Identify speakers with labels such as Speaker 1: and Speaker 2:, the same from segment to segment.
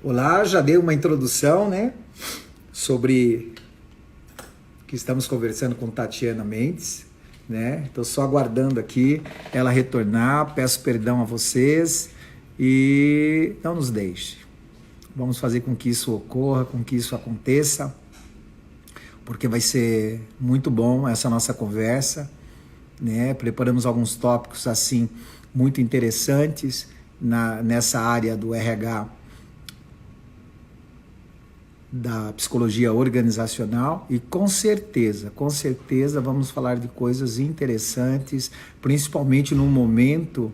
Speaker 1: Olá, já dei uma introdução, né, sobre o que estamos conversando com Tatiana Mendes, né? Estou só aguardando aqui ela retornar. Peço perdão a vocês e não nos deixe. Vamos fazer com que isso ocorra, com que isso aconteça, porque vai ser muito bom essa nossa conversa, né? Preparamos alguns tópicos assim muito interessantes nessa área do RH, da psicologia organizacional, e com certeza vamos falar de coisas interessantes, principalmente num momento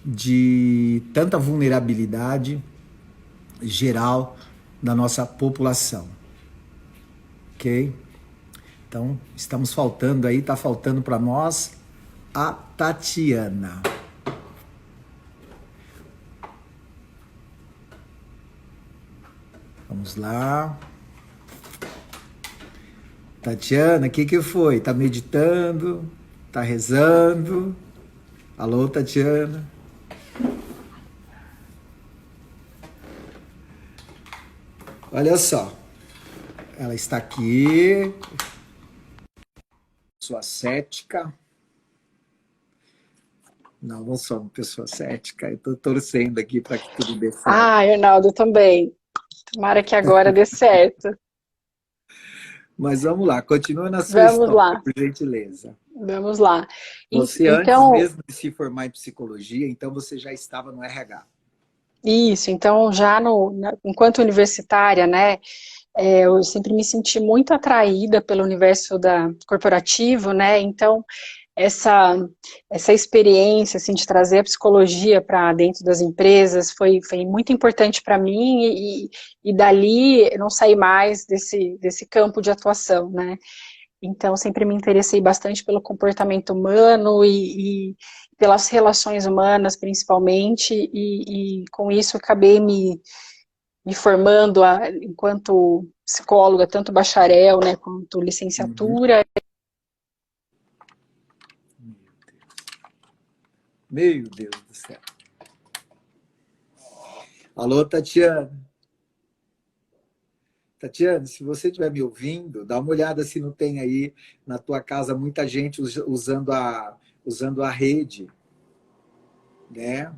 Speaker 1: de tanta vulnerabilidade geral da nossa população, ok? Então, estamos faltando aí, está faltando para nós a Tatiana. Vamos lá. Tatiana, o que foi? Tá meditando? Tá rezando? Alô, Tatiana? Olha só, ela está aqui, pessoa cética. Não sou uma pessoa cética, eu tô torcendo aqui para que tudo dê certo.
Speaker 2: Ah, Arnaldo, também. Tomara que agora dê certo.
Speaker 1: Mas vamos lá, continua na sua
Speaker 2: Vamos
Speaker 1: história,
Speaker 2: lá,
Speaker 1: por gentileza.
Speaker 2: vamos lá.
Speaker 1: Você, antes
Speaker 2: Então,
Speaker 1: mesmo de se formar em psicologia, então você já estava no RH.
Speaker 2: isso, então já enquanto universitária, né, eu sempre me senti muito atraída pelo universo corporativo, né, então essa, essa experiência, assim, de trazer a psicologia para dentro das empresas foi muito importante para mim e dali eu não saí mais desse campo de atuação, né. Então, sempre me interessei bastante pelo comportamento humano e pelas relações humanas, principalmente, e com isso acabei me formando enquanto psicóloga, tanto bacharel, né, quanto
Speaker 1: Uhum.
Speaker 2: licenciatura.
Speaker 1: Meu Deus do céu. Alô, Tatiana. Tatiana, se você estiver me ouvindo, dá uma olhada se não tem aí na tua casa muita gente usando a rede, né?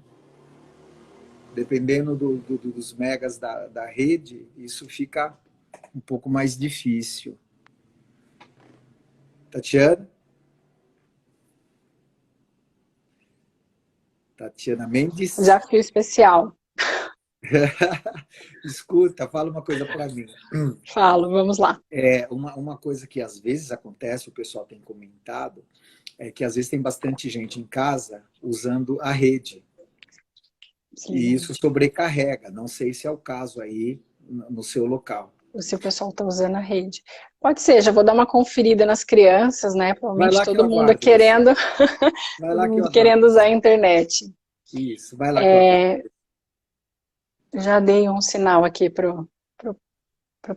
Speaker 1: Dependendo dos megas da rede, isso fica um pouco mais difícil. Tatiana? Tatiana Mendes?
Speaker 2: Desafio especial.
Speaker 1: Escuta, fala uma coisa para mim.
Speaker 2: Falo, vamos lá.
Speaker 1: Uma coisa que às vezes acontece, o pessoal tem comentado, é que às vezes tem bastante gente em casa usando a rede. E
Speaker 2: Sim,
Speaker 1: isso sobrecarrega. Não sei se é o caso aí no seu local.
Speaker 2: se o pessoal está usando a rede. Pode ser, já vou dar uma conferida nas crianças, né?
Speaker 1: Vai
Speaker 2: Provavelmente
Speaker 1: lá que eu aguardo você. Vai lá
Speaker 2: todo
Speaker 1: que eu
Speaker 2: mundo
Speaker 1: aguardo
Speaker 2: querendo usar a
Speaker 1: você.
Speaker 2: internet.
Speaker 1: Isso, vai lá que eu aguardo.
Speaker 2: Já dei um sinal aqui pro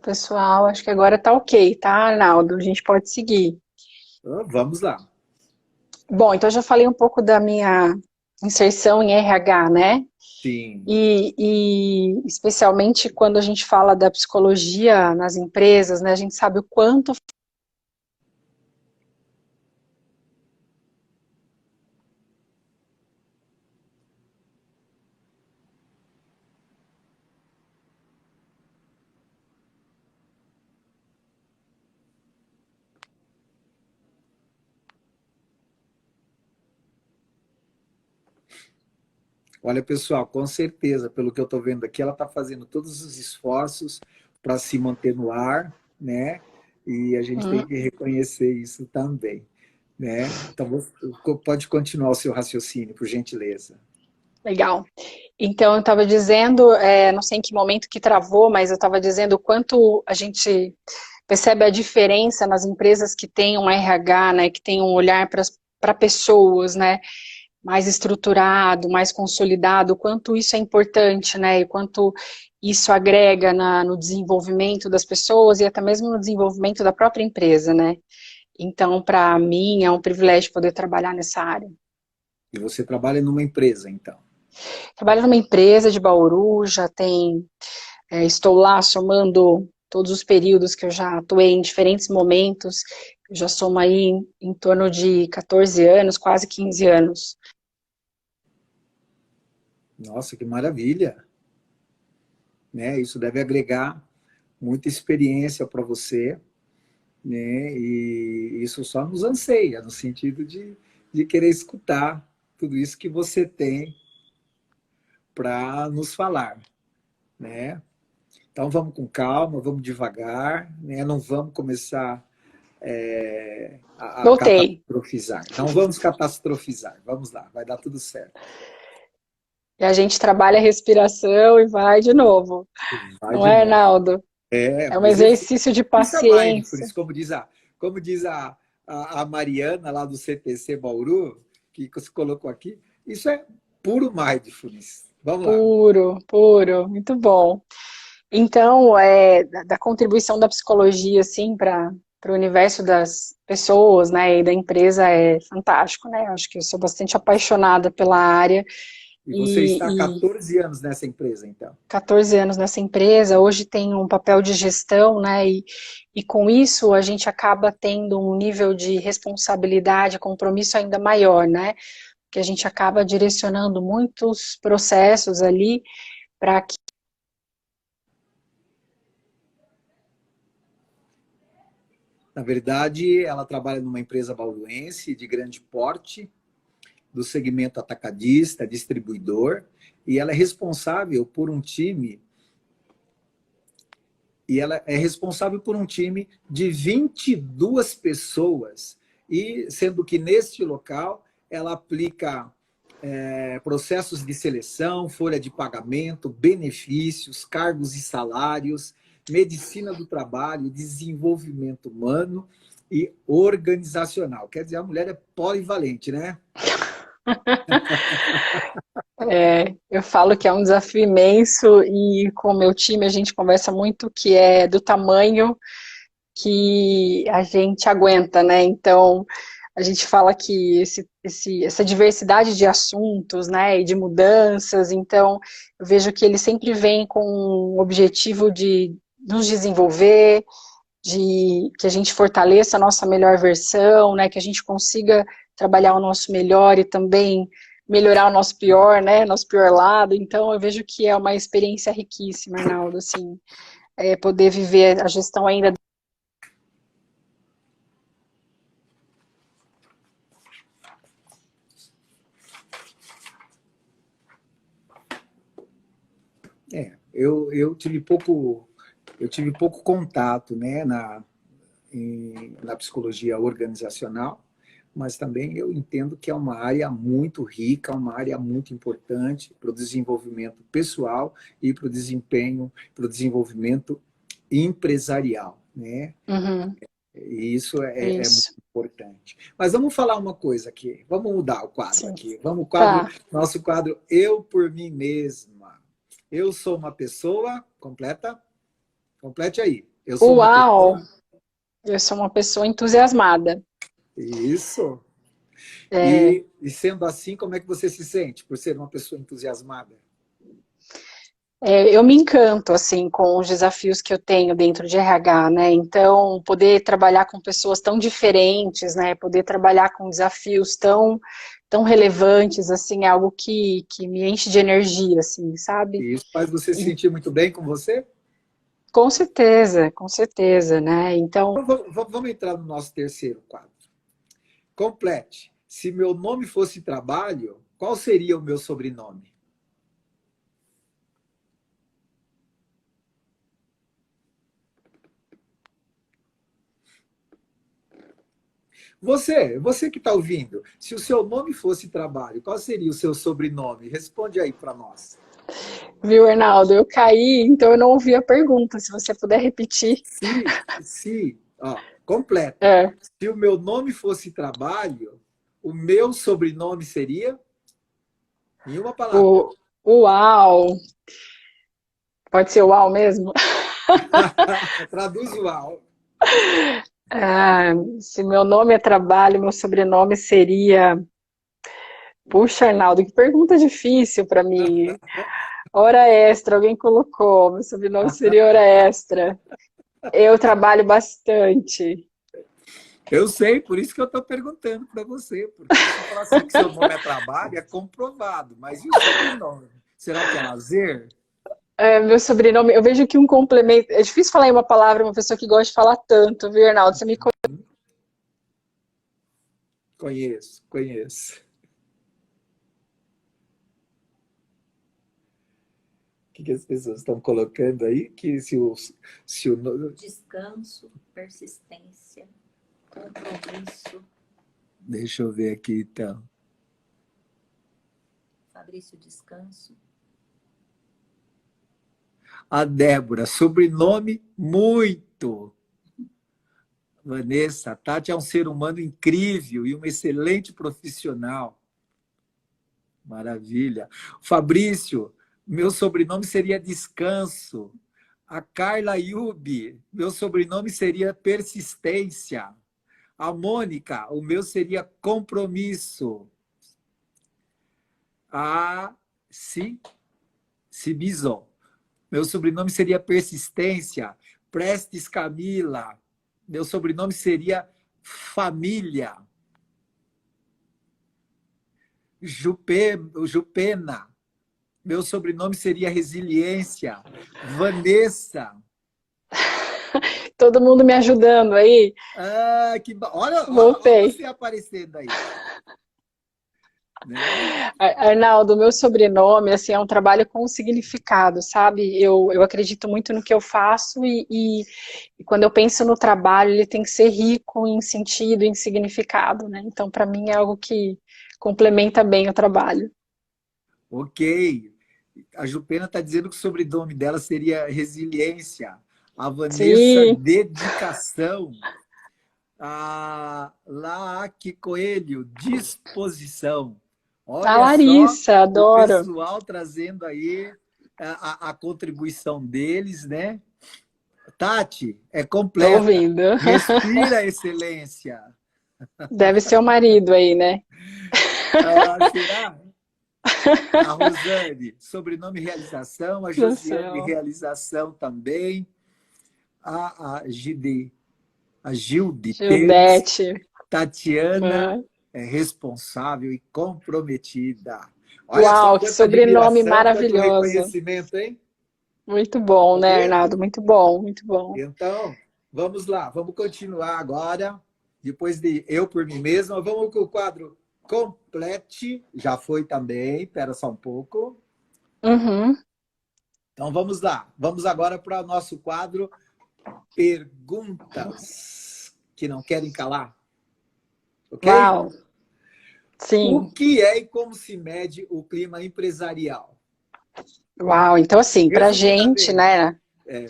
Speaker 2: pessoal. Acho que agora tá ok, tá, Arnaldo? A gente pode seguir.
Speaker 1: Vamos lá.
Speaker 2: Bom, então eu já falei um pouco da minha inserção em RH, né?
Speaker 1: Sim.
Speaker 2: E especialmente quando a gente fala da psicologia nas empresas, né? A gente sabe o quanto.
Speaker 1: Olha, pessoal, com certeza, pelo que eu estou vendo aqui, ela está fazendo todos os esforços para se manter no ar, né? E a gente tem
Speaker 2: Hum,
Speaker 1: que reconhecer isso também, né? Então, pode continuar o seu raciocínio, por gentileza.
Speaker 2: legal. Então, eu estava dizendo, não sei em que momento que travou, mas eu estava dizendo o quanto a gente percebe a diferença nas empresas que têm um RH, né, que tem um olhar para pessoas, né, mais estruturado, mais consolidado, o quanto isso é importante, né, e quanto isso agrega no desenvolvimento das pessoas e até mesmo no desenvolvimento da própria empresa, né. Então, para mim, é um privilégio poder trabalhar nessa área.
Speaker 1: E você trabalha numa empresa, então.
Speaker 2: Trabalho numa empresa de Bauru, já tem estou lá somando todos os períodos que eu já atuei em diferentes momentos, eu já somo aí em torno de 14 anos, quase 15 anos.
Speaker 1: Nossa, que maravilha, né? Isso deve agregar muita experiência para você, né? E isso só nos anseia, no sentido de querer escutar tudo isso que você tem para nos falar, né? Então vamos com calma, vamos devagar, né? Não vamos começar a
Speaker 2: Voltei.
Speaker 1: catastrofizar. Não vamos catastrofizar. Vamos lá, vai dar tudo certo.
Speaker 2: E a gente trabalha a respiração e vai de novo.
Speaker 1: Vai
Speaker 2: Não
Speaker 1: de
Speaker 2: é,
Speaker 1: novo.
Speaker 2: Arnaldo? É um exercício de
Speaker 1: Isso é
Speaker 2: paciência.
Speaker 1: mindfulness, como diz a Mariana lá do CTC Bauru, que se colocou aqui. Isso é puro mindfulness. Vamos lá.
Speaker 2: Puro, puro, muito bom. Então, da contribuição da psicologia, assim, para o universo das pessoas, né, e da empresa é fantástico, né? Eu acho que eu sou bastante apaixonada pela área
Speaker 1: E você está há
Speaker 2: e
Speaker 1: 14 anos nessa empresa, então.
Speaker 2: 14 anos nessa empresa, hoje tem um papel de gestão, né, e com isso a gente acaba tendo um nível de responsabilidade, compromisso ainda maior, né? Que a gente acaba direcionando muitos processos ali para que
Speaker 1: Na verdade, ela trabalha numa empresa bauruense de grande porte, do segmento atacadista, distribuidor, e ela é responsável por um time de 22 pessoas, e sendo que neste local ela aplica processos de seleção, folha de pagamento, benefícios, cargos e salários, medicina do trabalho, desenvolvimento humano e organizacional. Quer dizer, a mulher é polivalente, né?
Speaker 2: eu falo que é um desafio imenso e com o meu time a gente conversa muito que é do tamanho que a gente aguenta, né? Então, a gente fala que essa diversidade de assuntos, né, e de mudanças, então, eu vejo que ele sempre vem com o objetivo de nos desenvolver, de que a gente fortaleça a nossa melhor versão, né, que a gente consiga trabalhar o nosso melhor e também melhorar o nosso pior, né, nosso pior lado. Então, eu vejo que é uma experiência riquíssima, Arnaldo, assim, poder viver a gestão ainda.
Speaker 1: Eu tive pouco contato, né, na psicologia organizacional, mas também eu entendo que é uma área muito rica, uma área muito importante para o desenvolvimento pessoal e para o desempenho, para o desenvolvimento empresarial, né?
Speaker 2: Uhum,
Speaker 1: E isso é muito
Speaker 2: isso,
Speaker 1: importante. Mas vamos falar uma coisa aqui. Vamos mudar o quadro
Speaker 2: sim.
Speaker 1: aqui. Vamos
Speaker 2: Tá.
Speaker 1: nosso quadro Eu por mim mesma. Eu sou uma pessoa completa. Complete aí. Eu sou uma
Speaker 2: Uau!
Speaker 1: pessoa.
Speaker 2: Eu sou uma pessoa entusiasmada.
Speaker 1: Isso.
Speaker 2: É,
Speaker 1: E sendo assim, como é que você se sente por ser uma pessoa entusiasmada?
Speaker 2: eu me encanto, assim, com os desafios que eu tenho dentro de RH, né? Então, poder trabalhar com pessoas tão diferentes, né? Poder trabalhar com desafios tão relevantes, assim, é algo que me enche de energia, assim, sabe?
Speaker 1: E isso faz você se
Speaker 2: E,
Speaker 1: sentir muito bem com você?
Speaker 2: com certeza, né? Então,
Speaker 1: Então, vamos entrar no nosso terceiro quadro. Complete. Se meu nome fosse trabalho, qual seria o meu sobrenome? Você que está ouvindo, se o seu nome fosse trabalho, qual seria o seu sobrenome? Responde aí para nós.
Speaker 2: viu, Arnaldo? Eu caí, então eu não ouvi a pergunta. Se você puder repetir.
Speaker 1: Completa.
Speaker 2: É.
Speaker 1: Se o meu nome fosse trabalho, o meu sobrenome seria em uma palavra.
Speaker 2: Uau! Pode ser uau mesmo?
Speaker 1: Traduz o ao.
Speaker 2: Ah, se meu nome é trabalho, meu sobrenome seria. Puxa, Arnaldo, que pergunta difícil para mim. Hora extra, alguém colocou. Meu sobrenome seria hora extra. Eu trabalho bastante.
Speaker 1: Eu sei, por isso que eu estou perguntando para você, porque você fala assim que seu nome é trabalho, é comprovado, mas e o sobrenome? Será que é lazer?
Speaker 2: É, meu sobrenome, eu vejo que um complemento. É difícil falar em uma palavra, uma pessoa que gosta de falar tanto, viu, Arnaldo? Você me
Speaker 1: Conheço, conheço. O que as pessoas estão colocando aí? Que se o...
Speaker 3: Descanso, persistência, compromisso.
Speaker 1: Deixa eu ver aqui, então.
Speaker 3: Fabrício, descanso.
Speaker 1: A Débora, sobrenome muito. Vanessa, a Tati é um ser humano incrível e uma excelente profissional. Maravilha. Fabrício, meu sobrenome seria Descanso. A Carla Yubi, meu sobrenome seria Persistência. A Mônica, o meu seria Compromisso. A Cibison, meu sobrenome seria Persistência. Prestes Camila, meu sobrenome seria Família. Jupena, meu sobrenome seria Resiliência. Vanessa.
Speaker 2: todo mundo me ajudando aí.
Speaker 1: Ah, que olha, olha
Speaker 2: Voltei.
Speaker 1: você aparecendo aí. Né?
Speaker 2: Arnaldo, meu sobrenome, assim, é um trabalho com significado, sabe? Eu acredito muito no que eu faço e quando eu penso no trabalho, ele tem que ser rico em sentido, em significado, né? Então, para mim, é algo que complementa bem o trabalho.
Speaker 1: Ok. A Jupena está dizendo que o sobrenome dela seria Resiliência. A Vanessa,
Speaker 2: Sim,
Speaker 1: Dedicação. A Laque Coelho, Disposição.
Speaker 2: a
Speaker 1: Olha só
Speaker 2: Larissa,
Speaker 1: o
Speaker 2: adoro.
Speaker 1: pessoal trazendo aí a contribuição deles, né? Tati, é
Speaker 2: Tô
Speaker 1: completa.
Speaker 2: ouvindo.
Speaker 1: Respira, excelência.
Speaker 2: Deve ser o marido aí, né?
Speaker 1: Ah, será? A Rosane, sobrenome Realização. A
Speaker 2: Do
Speaker 1: Josiane,
Speaker 2: céu.
Speaker 1: Realização também. A Gilde Teles.
Speaker 2: Gildete.
Speaker 1: Tatiana,
Speaker 2: Ah.
Speaker 1: responsável e comprometida. Olha só
Speaker 2: Uau, que
Speaker 1: quanta
Speaker 2: sobrenome
Speaker 1: admiração, quanto
Speaker 2: maravilhoso.
Speaker 1: reconhecimento, hein?
Speaker 2: Muito bom,
Speaker 1: Tá
Speaker 2: né,
Speaker 1: vendo?
Speaker 2: Arnaldo? Muito bom, muito bom.
Speaker 1: Então, vamos lá, vamos continuar agora. Depois de Eu por Mim Mesma, vamos com o quadro Complete. Já foi também, espera só um pouco.
Speaker 2: Uhum.
Speaker 1: Então vamos lá. Vamos agora para o nosso quadro Perguntas que não querem calar. Ok?
Speaker 2: Uau,
Speaker 1: O
Speaker 2: sim.
Speaker 1: que é e como se mede o clima empresarial?
Speaker 2: Uau, então assim, pra gente,
Speaker 1: Resumidamente.
Speaker 2: né,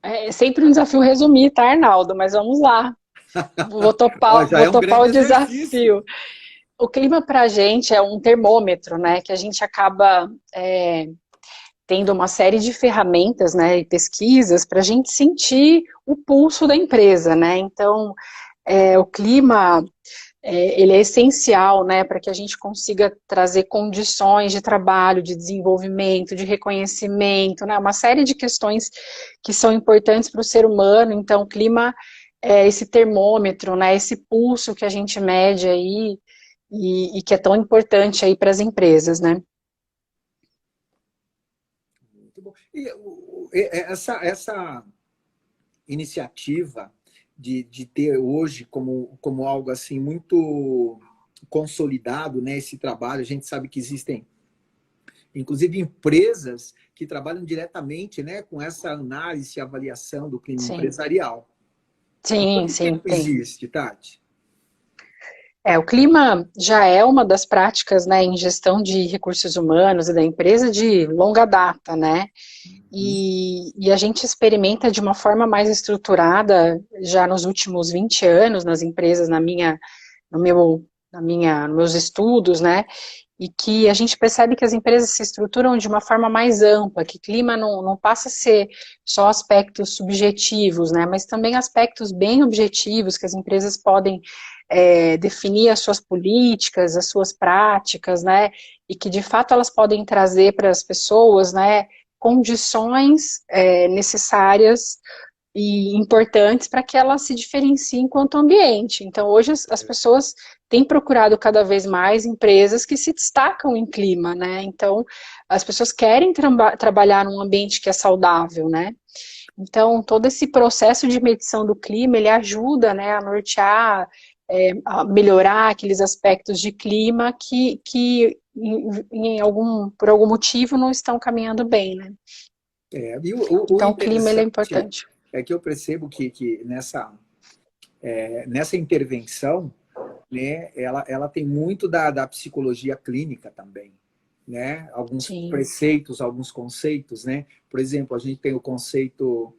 Speaker 2: é sempre um desafio resumir, tá, Arnaldo? Mas vamos lá.
Speaker 1: Ó, já
Speaker 2: Vou
Speaker 1: é um
Speaker 2: topar
Speaker 1: grande
Speaker 2: o
Speaker 1: exercício.
Speaker 2: desafio. O clima pra gente é um termômetro, né, que a gente acaba tendo uma série de ferramentas, né, e pesquisas para a gente sentir o pulso da empresa, né? Então, o clima ele é essencial, né, para que a gente consiga trazer condições de trabalho, de desenvolvimento, de reconhecimento, né, uma série de questões que são importantes para o ser humano. Então, o clima é esse termômetro, né, esse pulso que a gente mede aí e que é tão importante aí para as empresas, né?
Speaker 1: Muito bom. E essa iniciativa de ter hoje como algo assim muito consolidado, né, esse trabalho, a gente sabe que existem inclusive empresas que trabalham diretamente, né, com essa análise e avaliação do clima
Speaker 2: Sim,
Speaker 1: empresarial. Há
Speaker 2: sim,
Speaker 1: quanto
Speaker 2: sim,
Speaker 1: tempo
Speaker 2: tem.
Speaker 1: existe, Tati?
Speaker 2: O clima já é uma das práticas, né, em gestão de recursos humanos e da empresa de longa data, né? E a gente experimenta de uma forma mais estruturada já nos últimos 20 anos nas empresas, no meu, nos meus estudos, né? E que a gente percebe que as empresas se estruturam de uma forma mais ampla, que clima não passa a ser só aspectos subjetivos, né? Mas também aspectos bem objetivos que as empresas podem definir as suas políticas, as suas práticas, né? e que de fato elas podem trazer para as pessoas, né, condições necessárias e importantes para que ela se diferencie enquanto ambiente. Então, hoje as pessoas têm procurado cada vez mais empresas que se destacam em clima, né? Então, as pessoas querem trabalhar num ambiente que é saudável, né? Então, todo esse processo de medição do clima, ele ajuda, né, a nortear, a melhorar aqueles aspectos de clima que por algum motivo não estão caminhando bem, né?
Speaker 1: O
Speaker 2: Então, o clima, ele é
Speaker 1: interessante
Speaker 2: importante.
Speaker 1: é que eu percebo que nessa intervenção, né, ela tem muito da psicologia clínica também, né? Alguns
Speaker 2: Sim.
Speaker 1: preceitos, alguns conceitos, né? Por exemplo, a gente tem o conceito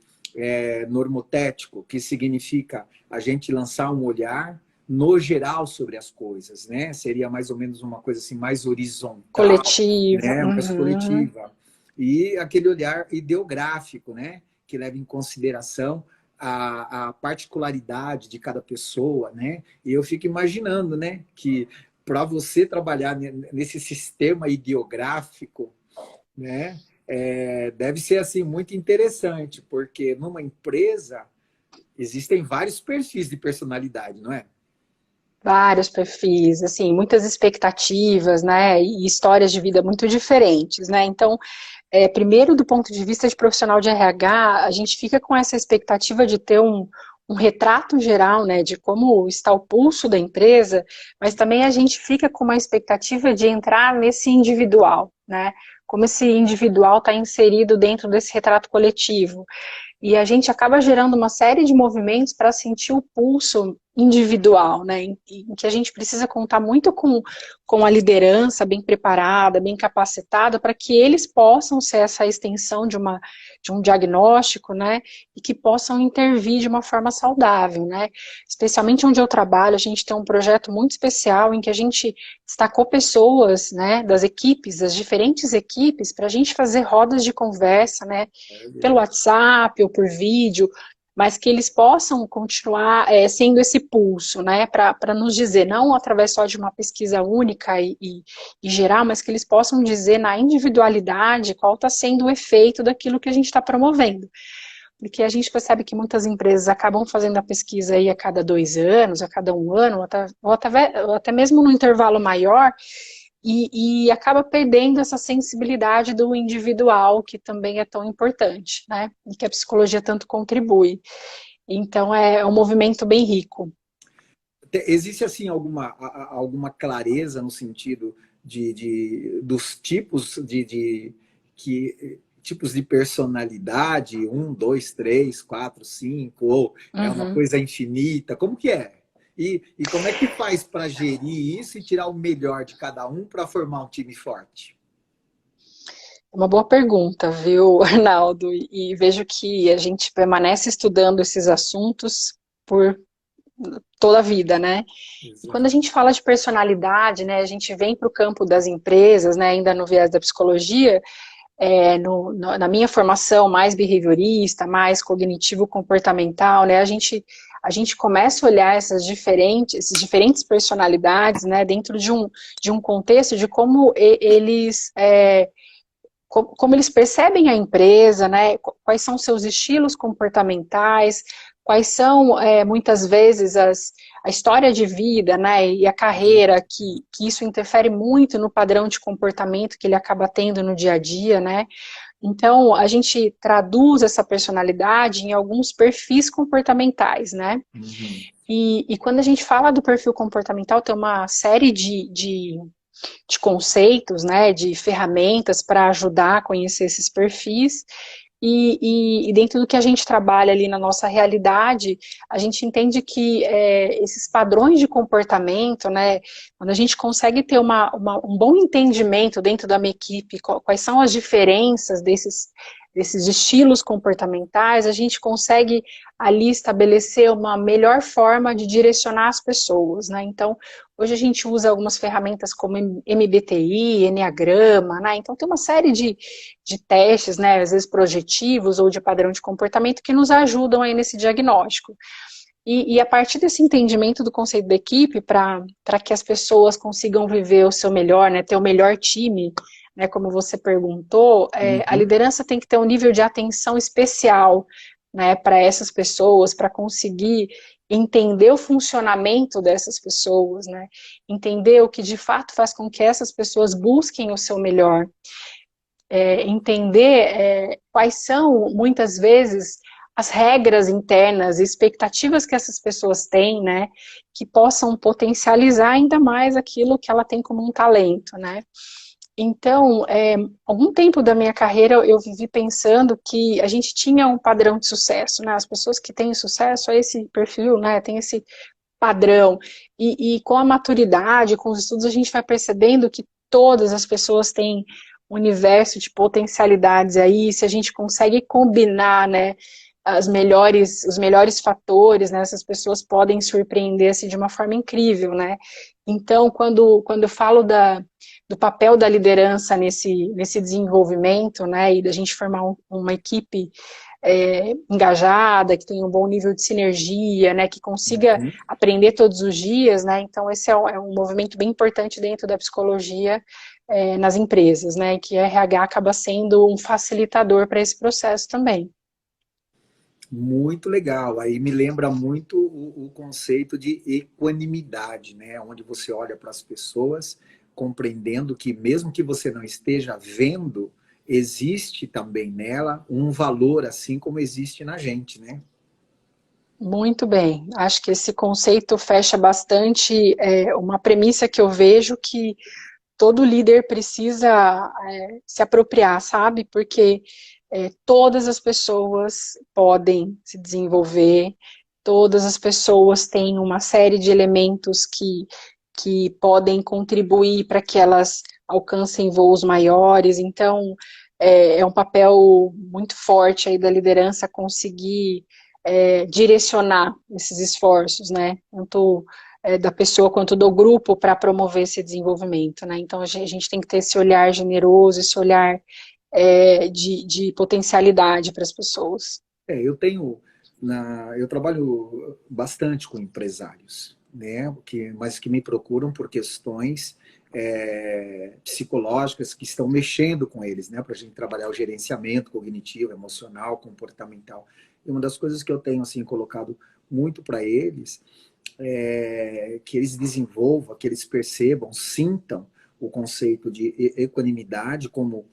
Speaker 1: normotético, que significa a gente lançar um olhar no geral sobre as coisas, né? Seria mais ou menos uma coisa assim mais horizontal,
Speaker 2: Coletivo.
Speaker 1: né? Uma coisa
Speaker 2: Uhum.
Speaker 1: coletiva. E aquele olhar ideográfico, né? Que leva em consideração a particularidade de cada pessoa, né? E eu fico imaginando, né? Que para você trabalhar nesse sistema ideográfico, né? Deve ser assim muito interessante, porque numa empresa existem vários perfis de personalidade, não é?
Speaker 2: Vários perfis, assim, muitas expectativas, né, e histórias de vida muito diferentes, né, então, primeiro do ponto de vista de profissional de RH, a gente fica com essa expectativa de ter um retrato geral, né, de como está o pulso da empresa, mas também a gente fica com uma expectativa de entrar nesse individual, né, como esse individual está inserido dentro desse retrato coletivo. E a gente acaba gerando uma série de movimentos para sentir o pulso individual, né? Em que a gente precisa contar muito com a liderança bem preparada, bem capacitada, para que eles possam ser essa extensão de um diagnóstico, né? E que possam intervir de uma forma saudável, né? Especialmente onde eu trabalho, a gente tem um projeto muito especial em que a gente destacou pessoas, né? Das equipes, das diferentes equipes, para a gente fazer rodas de conversa, né? Pelo WhatsApp ou por vídeo, mas que eles possam continuar sendo esse pulso, né, para nos dizer, não através só de uma pesquisa única e geral, mas que eles possam dizer na individualidade qual está sendo o efeito daquilo que a gente está promovendo. Porque a gente percebe que muitas empresas acabam fazendo a pesquisa aí a cada 2 anos, a cada 1 ano, ou até mesmo no intervalo maior, e acaba perdendo essa sensibilidade do individual, que também é tão importante, né? E que a psicologia tanto contribui. Então, é um movimento bem rico.
Speaker 1: Existe assim alguma clareza no sentido dos tipos tipos de personalidade, 1, 2, 3, 4, 5, ou é uma
Speaker 2: Uhum.
Speaker 1: coisa infinita? Como que é? E como é que faz para gerir isso e tirar o melhor de cada um para formar um time forte?
Speaker 2: Uma boa pergunta, viu, Arnaldo? E vejo que a gente permanece estudando esses assuntos por toda a vida, né? E quando a
Speaker 1: Exato.
Speaker 2: gente fala de personalidade, né, a gente vem para o campo das empresas, né, ainda no viés da psicologia, na minha formação mais behaviorista, mais cognitivo-comportamental, né, a gente começa a olhar essas diferentes personalidades, né, dentro de um contexto de como eles como eles percebem a empresa, né? Quais são seus estilos comportamentais, quais são, muitas vezes, a história de vida, né? E a carreira, que isso interfere muito no padrão de comportamento que ele acaba tendo no dia a dia, né? Então, a gente traduz essa personalidade em alguns perfis comportamentais, né?
Speaker 1: Uhum.
Speaker 2: E quando a gente fala do perfil comportamental, tem uma série de conceitos, né, de ferramentas para ajudar a conhecer esses perfis, e dentro do que a gente trabalha ali na nossa realidade, a gente entende que esses padrões de comportamento, né, quando a gente consegue ter um bom entendimento dentro da minha equipe, quais são as diferenças desses estilos comportamentais, a gente consegue ali estabelecer uma melhor forma de direcionar as pessoas, né, então hoje a gente usa algumas ferramentas como MBTI, Enneagrama, né? Então tem uma série de testes, né? Às vezes projetivos ou de padrão de comportamento que nos ajudam aí nesse diagnóstico. E a partir desse entendimento do conceito da equipe, para que as pessoas consigam viver o seu melhor, né, ter o melhor time, né, como você perguntou, a
Speaker 1: Uhum.
Speaker 2: liderança tem que ter um nível de atenção especial, né, para essas pessoas, para conseguir entender o funcionamento dessas pessoas, né, entender o que de fato faz com que essas pessoas busquem o seu melhor, entender quais são, muitas vezes, as regras internas, expectativas que essas pessoas têm, né, que possam potencializar ainda mais aquilo que ela tem como um talento, né. Então, algum tempo da minha carreira eu vivi pensando que a gente tinha um padrão de sucesso, né, as pessoas que têm sucesso é esse perfil, né, tem esse padrão, e com a maturidade, com os estudos, a gente vai percebendo que todas as pessoas têm um universo de potencialidades aí, se a gente consegue combinar, né, os melhores fatores, né, essas pessoas podem surpreender-se de uma forma incrível, né, então quando eu falo do papel da liderança nesse desenvolvimento, né, e da gente formar uma equipe engajada, que tenha um bom nível de sinergia, né, que consiga
Speaker 1: Uhum.
Speaker 2: aprender todos os dias, né, então esse é um movimento bem importante dentro da psicologia nas empresas, né, que a RH acaba sendo um facilitador para esse processo também.
Speaker 1: Muito legal. Aí me lembra muito o conceito de equanimidade, né? Onde você olha para as pessoas, compreendendo que mesmo que você não esteja vendo, existe também nela um valor, assim como existe na gente, né?
Speaker 2: Muito bem, acho que esse conceito fecha bastante uma premissa que eu vejo que todo líder precisa se apropriar, sabe? Porque todas as pessoas podem se desenvolver, todas as pessoas têm uma série de elementos que podem contribuir para que elas alcancem voos maiores, então é um papel muito forte aí da liderança conseguir direcionar esses esforços, né? Tanto da pessoa quanto do grupo para promover esse desenvolvimento, né? Então a gente tem que ter esse olhar generoso, esse olhar de potencialidade para as pessoas.
Speaker 1: Eu trabalho bastante com empresários, né? Mas que me procuram por questões psicológicas que estão mexendo com eles, né? Para a gente trabalhar o gerenciamento cognitivo, emocional, comportamental. E uma das coisas que eu tenho assim colocado muito para eles que eles desenvolvam, que eles percebam, sintam o conceito de equanimidade como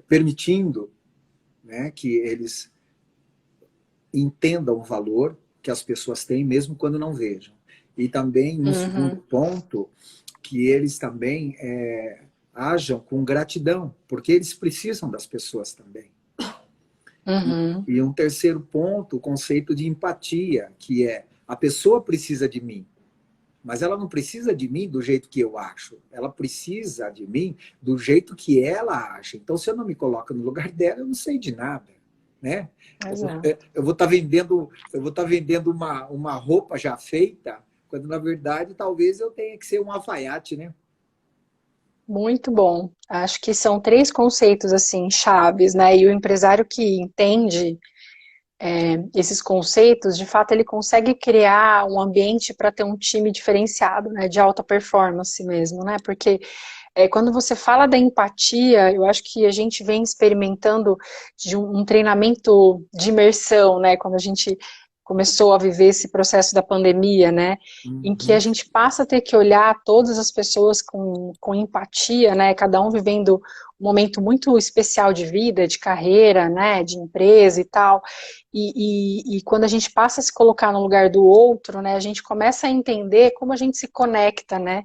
Speaker 1: permitindo, né, que eles entendam o valor que as pessoas têm, mesmo quando não vejam. E também, no segundo
Speaker 2: Uhum,
Speaker 1: ponto, que eles também ajam com gratidão, porque eles precisam das pessoas também.
Speaker 2: uhum,
Speaker 1: E um terceiro ponto, o conceito de empatia, que é a pessoa precisa de mim, mas ela não precisa de mim do jeito que eu acho. Ela precisa de mim do jeito que ela acha. Então, se eu não me coloco no lugar dela, eu não sei de nada, né?
Speaker 2: exato.
Speaker 1: Eu vou estar vendendo uma roupa já feita, quando na verdade talvez eu tenha que ser um alfaiate, né?
Speaker 2: Muito bom. Acho que são três conceitos assim chaves, né? E o empresário que entende esses conceitos, de fato, ele consegue criar um ambiente para ter um time diferenciado, né? De alta performance mesmo, né? Porque quando você fala da empatia, eu acho que a gente vem experimentando de um treinamento de imersão, né? Quando a gente começou a viver esse processo da pandemia, né? Em que a
Speaker 1: Uhum.
Speaker 2: gente passa a ter que olhar todas as pessoas com empatia, né? Cada um vivendo um momento muito especial de vida, de carreira, né? De empresa e tal. E quando a gente passa a se colocar no lugar do outro, né? A gente começa a entender como a gente se conecta, né?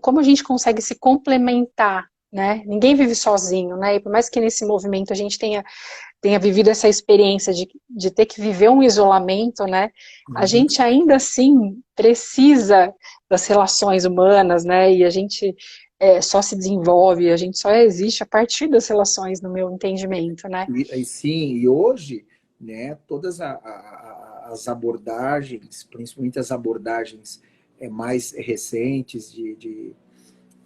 Speaker 2: Como a gente consegue se complementar, né? Ninguém vive sozinho, né? E por mais que nesse movimento a gente tenha vivido essa experiência de ter que viver um isolamento, né? A
Speaker 1: Uhum.
Speaker 2: gente ainda assim precisa das relações humanas, né? E a gente só se desenvolve, a gente só existe a partir das relações, no meu entendimento, né?
Speaker 1: Sim, e hoje, né, todas as abordagens, principalmente as abordagens mais recentes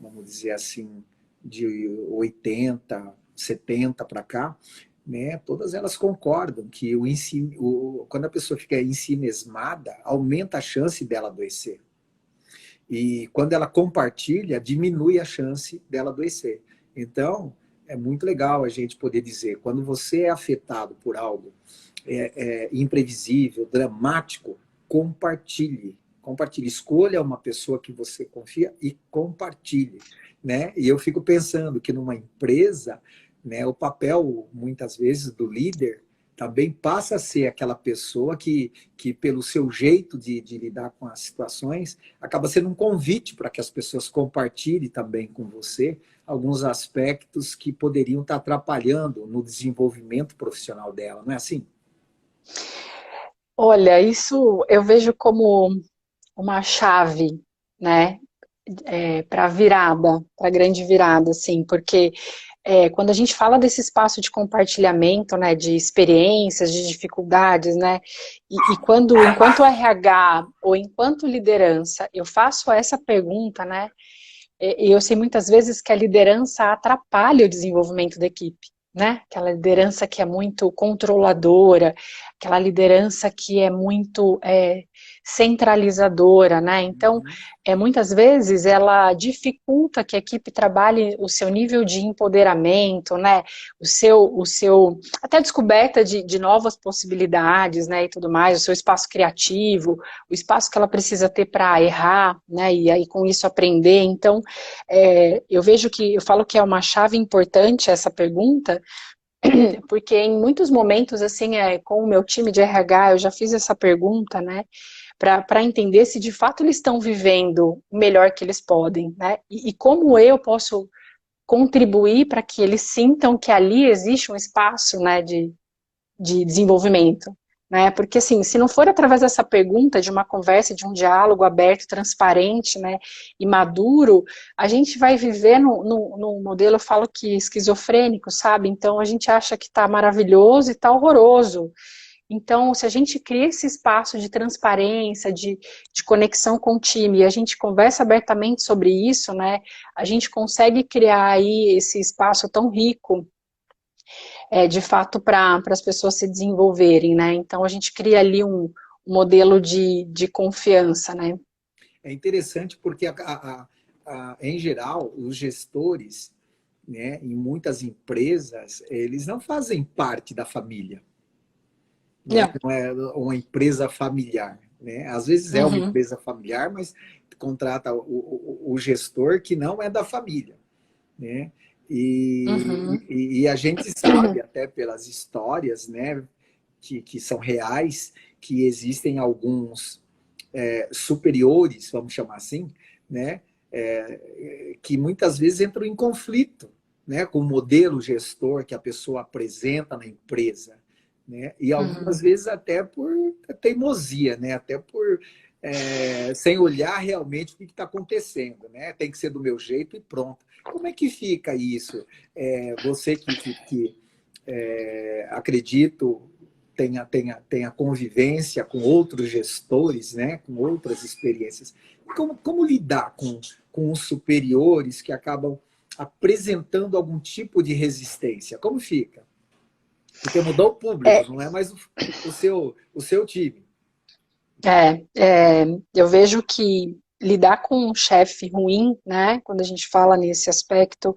Speaker 1: vamos dizer assim, de 80, 70 para cá, né? Todas elas concordam que quando a pessoa fica ensimismada, aumenta a chance dela adoecer. E quando ela compartilha, diminui a chance dela adoecer. Então, é muito legal a gente poder dizer, quando você é afetado por algo imprevisível, dramático, compartilhe. Compartilhe. Escolha uma pessoa que você confia e compartilhe. Né? E eu fico pensando que numa empresa, né, o papel, muitas vezes, do líder também passa a ser aquela pessoa que pelo seu jeito de lidar com as situações, acaba sendo um convite para que as pessoas compartilhem também com você alguns aspectos que poderiam estar atrapalhando no desenvolvimento profissional dela, não é assim?
Speaker 2: Olha, isso eu vejo como uma chave, né, para virada, para grande virada, assim, porque quando a gente fala desse espaço de compartilhamento, né, de experiências, de dificuldades, né, e quando, enquanto RH ou enquanto liderança, eu faço essa pergunta, né, e eu sei muitas vezes que a liderança atrapalha o desenvolvimento da equipe, né, aquela liderança que é muito controladora, aquela liderança que é muito centralizadora, né, então, muitas vezes ela dificulta que a equipe trabalhe o seu nível de empoderamento, né, até descoberta de novas possibilidades, né, e tudo mais, o seu espaço criativo, o espaço que ela precisa ter para errar, né, e aí com isso aprender. Então, eu falo que é uma chave importante essa pergunta, porque em muitos momentos, assim, com o meu time de RH, eu já fiz essa pergunta, né, para entender se de fato eles estão vivendo o melhor que eles podem, né, e como eu posso contribuir para que eles sintam que ali existe um espaço, né, de desenvolvimento, né, porque assim, se não for através dessa pergunta, de uma conversa, de um diálogo aberto, transparente, né, e maduro, a gente vai viver no modelo, eu falo que esquizofrênico, sabe, então a gente acha que está maravilhoso e está horroroso. Então, se a gente cria esse espaço de transparência, de conexão com o time, e a gente conversa abertamente sobre isso, né, a gente consegue criar aí esse espaço tão rico, de fato, para as pessoas se desenvolverem, né, então a gente cria ali um modelo de confiança, né.
Speaker 1: É interessante porque, em geral, os gestores, né, em muitas empresas, eles não fazem parte da família. Né?
Speaker 2: Não.
Speaker 1: Não é uma empresa familiar. Né? Às vezes é uma
Speaker 2: Uhum.
Speaker 1: empresa familiar, mas contrata o gestor que não é da família. Né?
Speaker 2: Uhum.
Speaker 1: E a gente sabe, até pelas histórias, né, que são reais, que existem alguns superiores, vamos chamar assim, né, que muitas vezes entram em conflito, né, com o modelo gestor que a pessoa apresenta na empresa. Né? E algumas
Speaker 2: Uhum.
Speaker 1: vezes até por teimosia, né? Até por sem olhar realmente o que está acontecendo, né? Tem que ser do meu jeito e pronto. Como é que fica isso? Você que acredito tenha convivência com outros gestores, né? Com outras experiências. Como lidar com os superiores que acabam apresentando algum tipo de resistência? Como fica? Porque mudou o público, não é mais o seu time.
Speaker 2: Eu vejo que lidar com um chefe ruim, né, quando a gente fala nesse aspecto,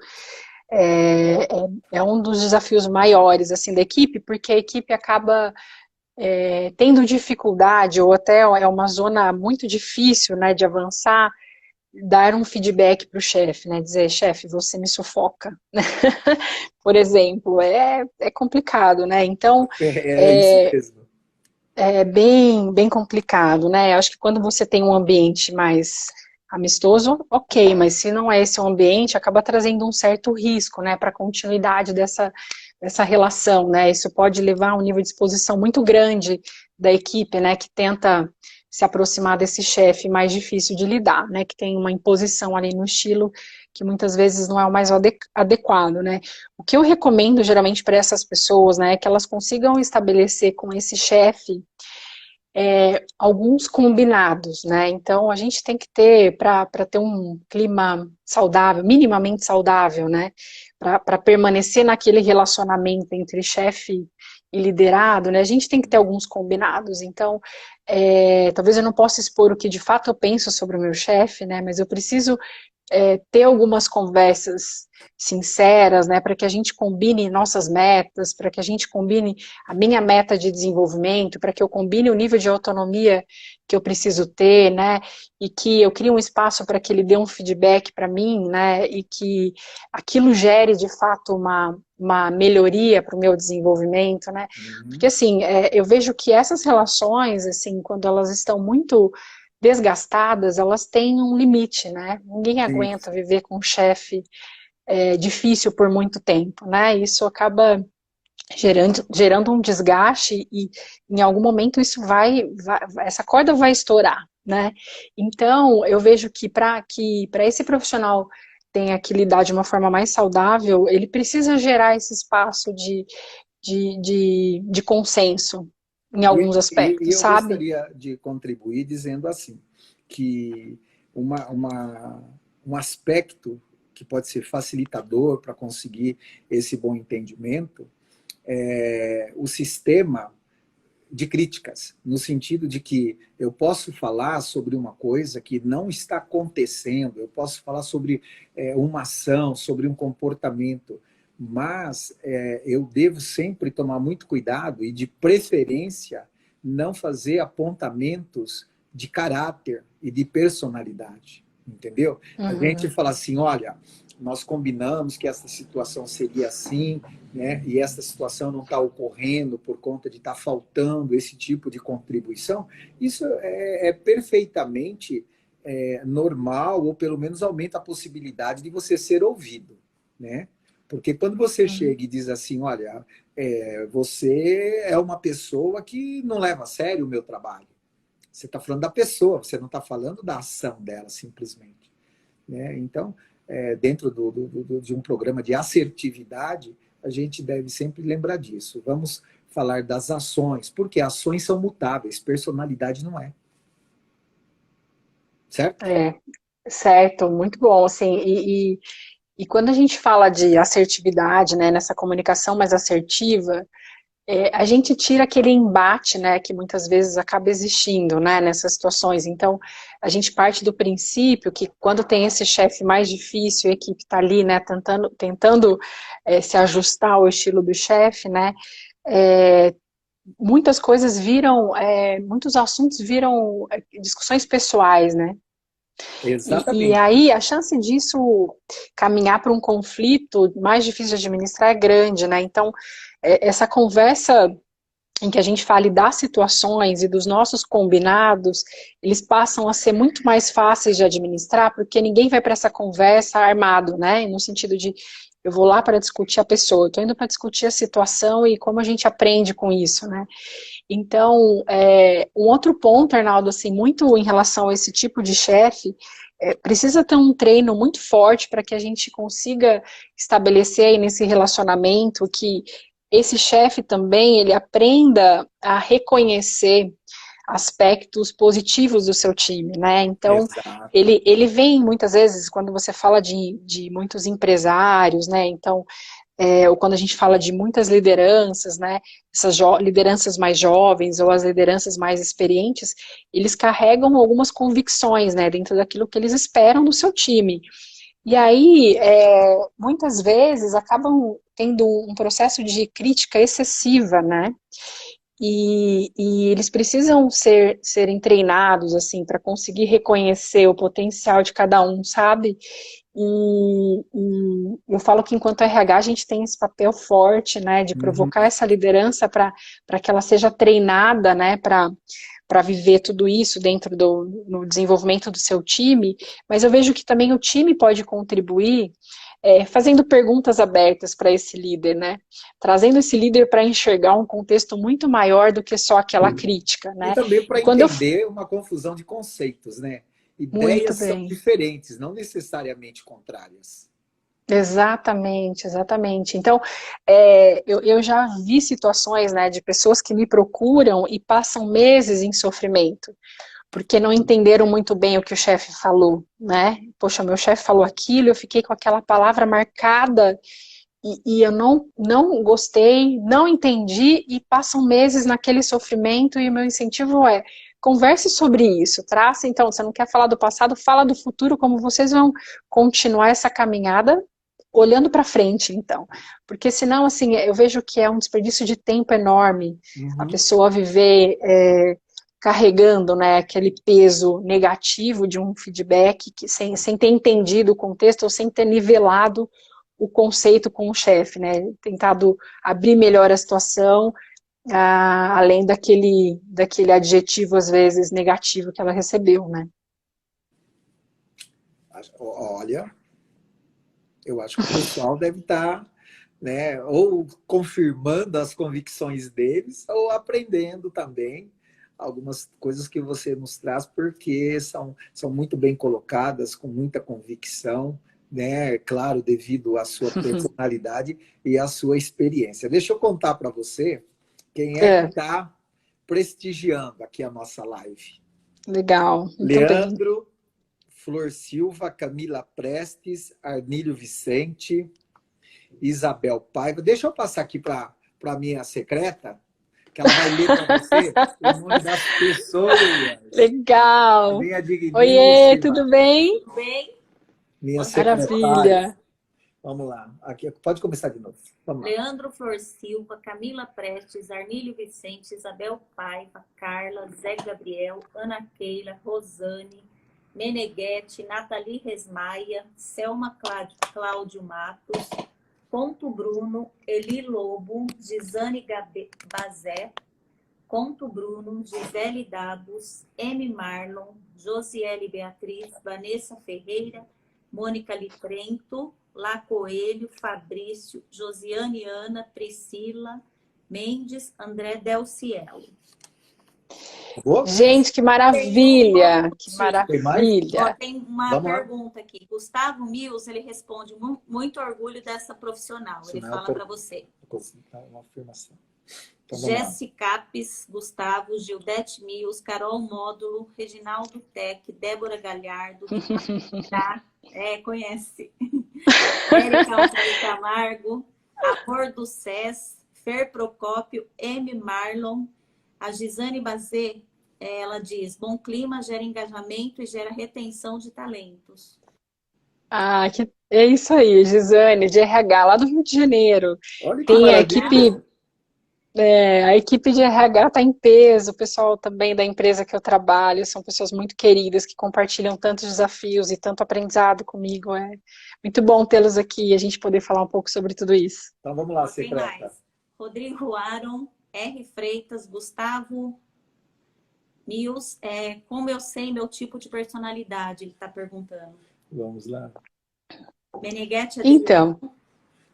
Speaker 2: é um dos desafios maiores, assim, da equipe, porque a equipe acaba tendo dificuldade, ou até é uma zona muito difícil, né, de avançar, dar um feedback para o chefe, né, dizer, chefe, você me sufoca, por exemplo, é complicado, né, então,
Speaker 1: É isso
Speaker 2: é,
Speaker 1: mesmo.
Speaker 2: é bem, bem complicado, né? Acho que quando você tem um ambiente mais amistoso, ok, mas se não é esse o ambiente, acaba trazendo um certo risco, né, para a continuidade dessa relação, né? Isso pode levar a um nível de exposição muito grande da equipe, né, que tenta se aproximar desse chefe mais difícil de lidar, né, que tem uma imposição ali no estilo que muitas vezes não é o mais adequado, né? O que eu recomendo geralmente para essas pessoas, né, é que elas consigam estabelecer com esse chefe alguns combinados, né? Então, a gente tem que ter, para ter um clima saudável, minimamente saudável, né? Para permanecer naquele relacionamento entre chefe e liderado, né? A gente tem que ter alguns combinados. Então, talvez eu não possa expor o que de fato eu penso sobre o meu chefe, né? Mas eu preciso ter algumas conversas sinceras, né, para que a gente combine nossas metas, para que a gente combine a minha meta de desenvolvimento, para que eu combine o nível de autonomia que eu preciso ter, né, e que eu crie um espaço para que ele dê um feedback para mim, né, e que aquilo gere de fato uma melhoria para o meu desenvolvimento, né, porque assim, eu vejo que essas relações, assim, quando elas estão muito desgastadas, elas têm um limite, né? Ninguém aguenta viver com um chefe difícil por muito tempo, né? Isso acaba gerando um desgaste e em algum momento isso essa corda vai estourar, né? Então, eu vejo que para esse profissional tenha que lidar de uma forma mais saudável, ele precisa gerar esse espaço de consenso em alguns
Speaker 1: E
Speaker 2: aspectos,
Speaker 1: eu
Speaker 2: sabe?
Speaker 1: gostaria de contribuir dizendo assim, que um aspecto que pode ser facilitador para conseguir esse bom entendimento é o sistema de críticas, no sentido de que eu posso falar sobre uma coisa que não está acontecendo, eu posso falar sobre uma ação, sobre um comportamento, mas eu devo sempre tomar muito cuidado e, de preferência, não fazer apontamentos de caráter e de personalidade, entendeu? A gente fala assim, olha, nós combinamos que essa situação seria assim, né? E essa situação não está ocorrendo por conta de estar faltando esse tipo de contribuição, isso é perfeitamente normal, ou pelo menos aumenta a possibilidade de você ser ouvido, né? Porque quando você chega e diz assim, olha, você é uma pessoa que não leva a sério o meu trabalho. Você está falando da pessoa, você não está falando da ação dela, simplesmente, né? Então, dentro de um programa de assertividade, a gente deve sempre lembrar disso. Vamos falar das ações, porque ações são mutáveis, personalidade não é. Certo?
Speaker 2: Certo, muito bom, assim, e quando a gente fala de assertividade, né, nessa comunicação mais assertiva, a gente tira aquele embate, né, que muitas vezes acaba existindo, né, nessas situações. Então, a gente parte do princípio que quando tem esse chefe mais difícil, a equipe está ali, né, tentando se ajustar ao estilo do chefe, né, muitas coisas viram, muitos assuntos viram discussões pessoais, né. E
Speaker 1: Exatamente.
Speaker 2: aí a chance disso caminhar para um conflito mais difícil de administrar é grande, né? Então, essa conversa em que a gente fale das situações e dos nossos combinados, eles passam a ser muito mais fáceis de administrar, porque ninguém vai para essa conversa armado, né? No sentido de eu vou lá para discutir a pessoa, eu estou indo para discutir a situação e como a gente aprende com isso, né? Então, um outro ponto, Arnaldo, assim, muito em relação a esse tipo de chefe, precisa ter um treino muito forte para que a gente consiga estabelecer aí nesse relacionamento que esse chefe também, ele aprenda a reconhecer aspectos positivos do seu time, né? Então,
Speaker 1: Exato.
Speaker 2: ele vem muitas vezes, quando você fala de muitos empresários, né? Então, ou quando a gente fala de muitas lideranças, né, essas lideranças mais jovens ou as lideranças mais experientes, eles carregam algumas convicções, né, dentro daquilo que eles esperam do seu time. E aí, muitas vezes, acabam tendo um processo de crítica excessiva, né, e eles precisam serem treinados, assim, para conseguir reconhecer o potencial de cada um, sabe? E eu falo que enquanto RH a gente tem esse papel forte, né, de
Speaker 1: Uhum.
Speaker 2: provocar essa liderança para que ela seja treinada, né, para viver tudo isso dentro no desenvolvimento do seu time, mas eu vejo que também o time pode contribuir fazendo perguntas abertas para esse líder, né, trazendo esse líder para enxergar um contexto muito maior do que só aquela crítica,
Speaker 1: E
Speaker 2: né,
Speaker 1: também
Speaker 2: e
Speaker 1: para
Speaker 2: quando eu...
Speaker 1: entender uma confusão de conceitos, né?
Speaker 2: Muito
Speaker 1: Ideias são
Speaker 2: bem.
Speaker 1: diferentes, não necessariamente contrárias.
Speaker 2: Exatamente, exatamente. Então, eu já vi situações, né, de pessoas que me procuram e passam meses em sofrimento, porque não entenderam muito bem o que o chefe falou, né? Poxa, meu chefe falou aquilo, eu fiquei com aquela palavra marcada e eu não gostei, não entendi e passam meses naquele sofrimento e o meu incentivo é converse sobre isso, traça, então, você não quer falar do passado, fala do futuro, como vocês vão continuar essa caminhada olhando para frente, então. Porque senão, assim, eu vejo que é um desperdício de tempo enorme a
Speaker 1: Uhum.
Speaker 2: pessoa viver carregando, né, aquele peso negativo de um feedback que, sem ter entendido o contexto ou sem ter nivelado o conceito com o chefe, né, tentado abrir melhor a situação, além daquele adjetivo, às vezes, negativo que ela recebeu, né.
Speaker 1: Olha, eu acho que o pessoal deve estar, né, ou confirmando as convicções deles, ou aprendendo também algumas coisas que você nos traz, porque são muito bem colocadas, com muita convicção, né? Claro, devido à sua personalidade e à sua experiência. Deixa eu contar para você quem é que
Speaker 2: É,
Speaker 1: está prestigiando aqui a nossa live.
Speaker 2: legal, muito bem.
Speaker 1: Leandro, Flor Silva, Camila Prestes, Arnílio Vicente, Isabel Paiva. Deixa eu passar aqui para a minha secreta, que ela vai ler para você o nome das pessoas.
Speaker 2: Legal.
Speaker 1: Minha
Speaker 2: Oiê, tudo
Speaker 1: digníssima,
Speaker 2: bem?
Speaker 3: Tudo bem?
Speaker 1: minha
Speaker 3: Pode começar.
Speaker 1: secretária.
Speaker 2: Maravilha.
Speaker 1: Vamos lá. Aqui, pode começar de novo. Vamos lá.
Speaker 3: Leandro Flor Silva, Camila Prestes, Arnílio Vicente, Isabel Paiva, Carla, Zé Gabriel, Ana Keila, Rosane, Meneghetti, Nathalie Resmaia, Selma Cláudio Matos, Ponto Bruno, Eli Lobo, Gisane Bazé, Conto Bruno, Gisele Dados, M. Marlon, Josiele Beatriz, Vanessa Ferreira, Mônica Litrento, Lá Coelho, Fabrício, Josiane Ana, Priscila, Mendes, André Delcielo.
Speaker 1: Boa?
Speaker 2: Gente, que maravilha. Que
Speaker 1: Tem mais?
Speaker 3: Ó,
Speaker 2: maravilha.
Speaker 3: tem uma
Speaker 1: Vamos lá.
Speaker 3: pergunta aqui. Gustavo Mills, ele responde muito orgulho dessa profissional. Ele
Speaker 1: Sinal
Speaker 3: fala
Speaker 1: por-
Speaker 3: para você.
Speaker 1: Uma afirmação. Então, vamos lá.
Speaker 3: Jesse Capes, Gustavo, Gildete Mills, Carol Módulo, Reginaldo Tec, Débora Galhardo, tá? Conhece. Érica Altair Camargo, Amor do SES, Fer Procópio, M. Marlon, a Gisane Bazê, ela diz, bom clima gera engajamento e gera retenção de talentos.
Speaker 2: Ah, é isso aí, Gisane, de RH, lá do Rio de Janeiro.
Speaker 1: Olha que
Speaker 2: Tem
Speaker 1: maravilha.
Speaker 2: a equipe de RH está em peso, o pessoal também da empresa que eu trabalho, são pessoas muito queridas que compartilham tantos desafios e tanto aprendizado comigo. É muito bom tê-los aqui e a gente poder falar um pouco sobre tudo isso.
Speaker 1: Então vamos lá,
Speaker 3: Tem
Speaker 1: secreta.
Speaker 3: mais. Rodrigo Aron, R. Freitas, Gustavo Mills, como eu sei meu tipo de personalidade, ele está perguntando.
Speaker 1: Vamos lá.
Speaker 3: Meneghetti Adriano,
Speaker 2: Então,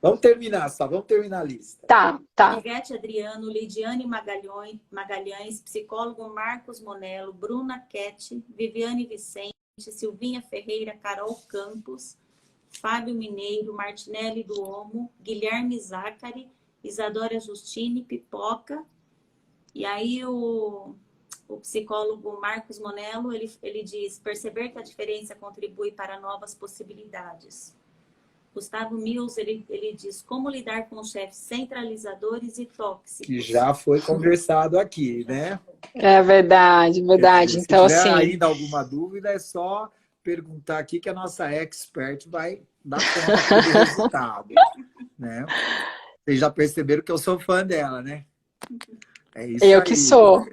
Speaker 1: Vamos terminar, só. Vamos terminar a lista.
Speaker 2: tá.
Speaker 3: Meneghetti Adriano, Lidiane Magalhães, psicólogo Marcos Monello, Bruna Quete, Viviane Vicente, Silvinha Ferreira, Carol Campos, Fábio Mineiro, Martinelli Duomo, Guilherme Zacari, Isadora Justine, Pipoca. E aí o psicólogo Marcos Monello, ele diz, perceber que a diferença contribui para novas possibilidades. Gustavo Mills, ele diz, como lidar com chefes centralizadores e tóxicos.
Speaker 1: Que já foi conversado aqui, né?
Speaker 2: É verdade, verdade.
Speaker 1: Se
Speaker 2: Então,
Speaker 1: tiver
Speaker 2: assim,
Speaker 1: ainda alguma dúvida, é só perguntar aqui que a nossa expert vai dar conta do resultado, né? Vocês já perceberam que eu sou fã dela, né? É isso
Speaker 2: eu
Speaker 1: aí.
Speaker 2: que sou.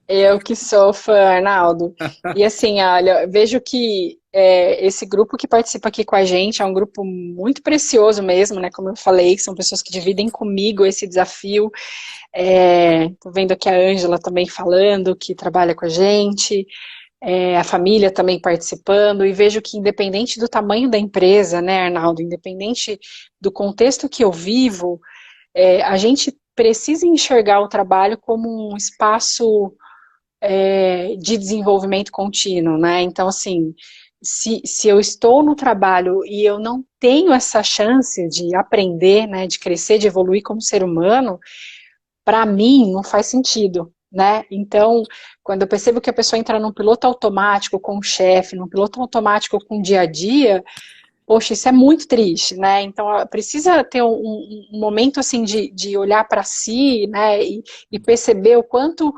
Speaker 2: Eu que sou fã, Arnaldo. E assim, olha, eu vejo que esse grupo que participa aqui com a gente é um grupo muito precioso mesmo, né? Como eu falei, são pessoas que dividem comigo esse desafio. Tô vendo aqui a Ângela também falando, que trabalha com a gente, a família também participando, e vejo que independente do tamanho da empresa, né, Arnaldo, independente do contexto que eu vivo, a gente precisa enxergar o trabalho como um espaço de desenvolvimento contínuo, né? Então, assim, se eu estou no trabalho e eu não tenho essa chance de aprender, né, de crescer, de evoluir como ser humano, para mim não faz sentido, né? Então, quando eu percebo que a pessoa entra num piloto automático com o chefe, num piloto automático com o dia a dia, poxa, isso é muito triste, né? Então, precisa ter um momento, assim, de olhar para si, né? E perceber o quanto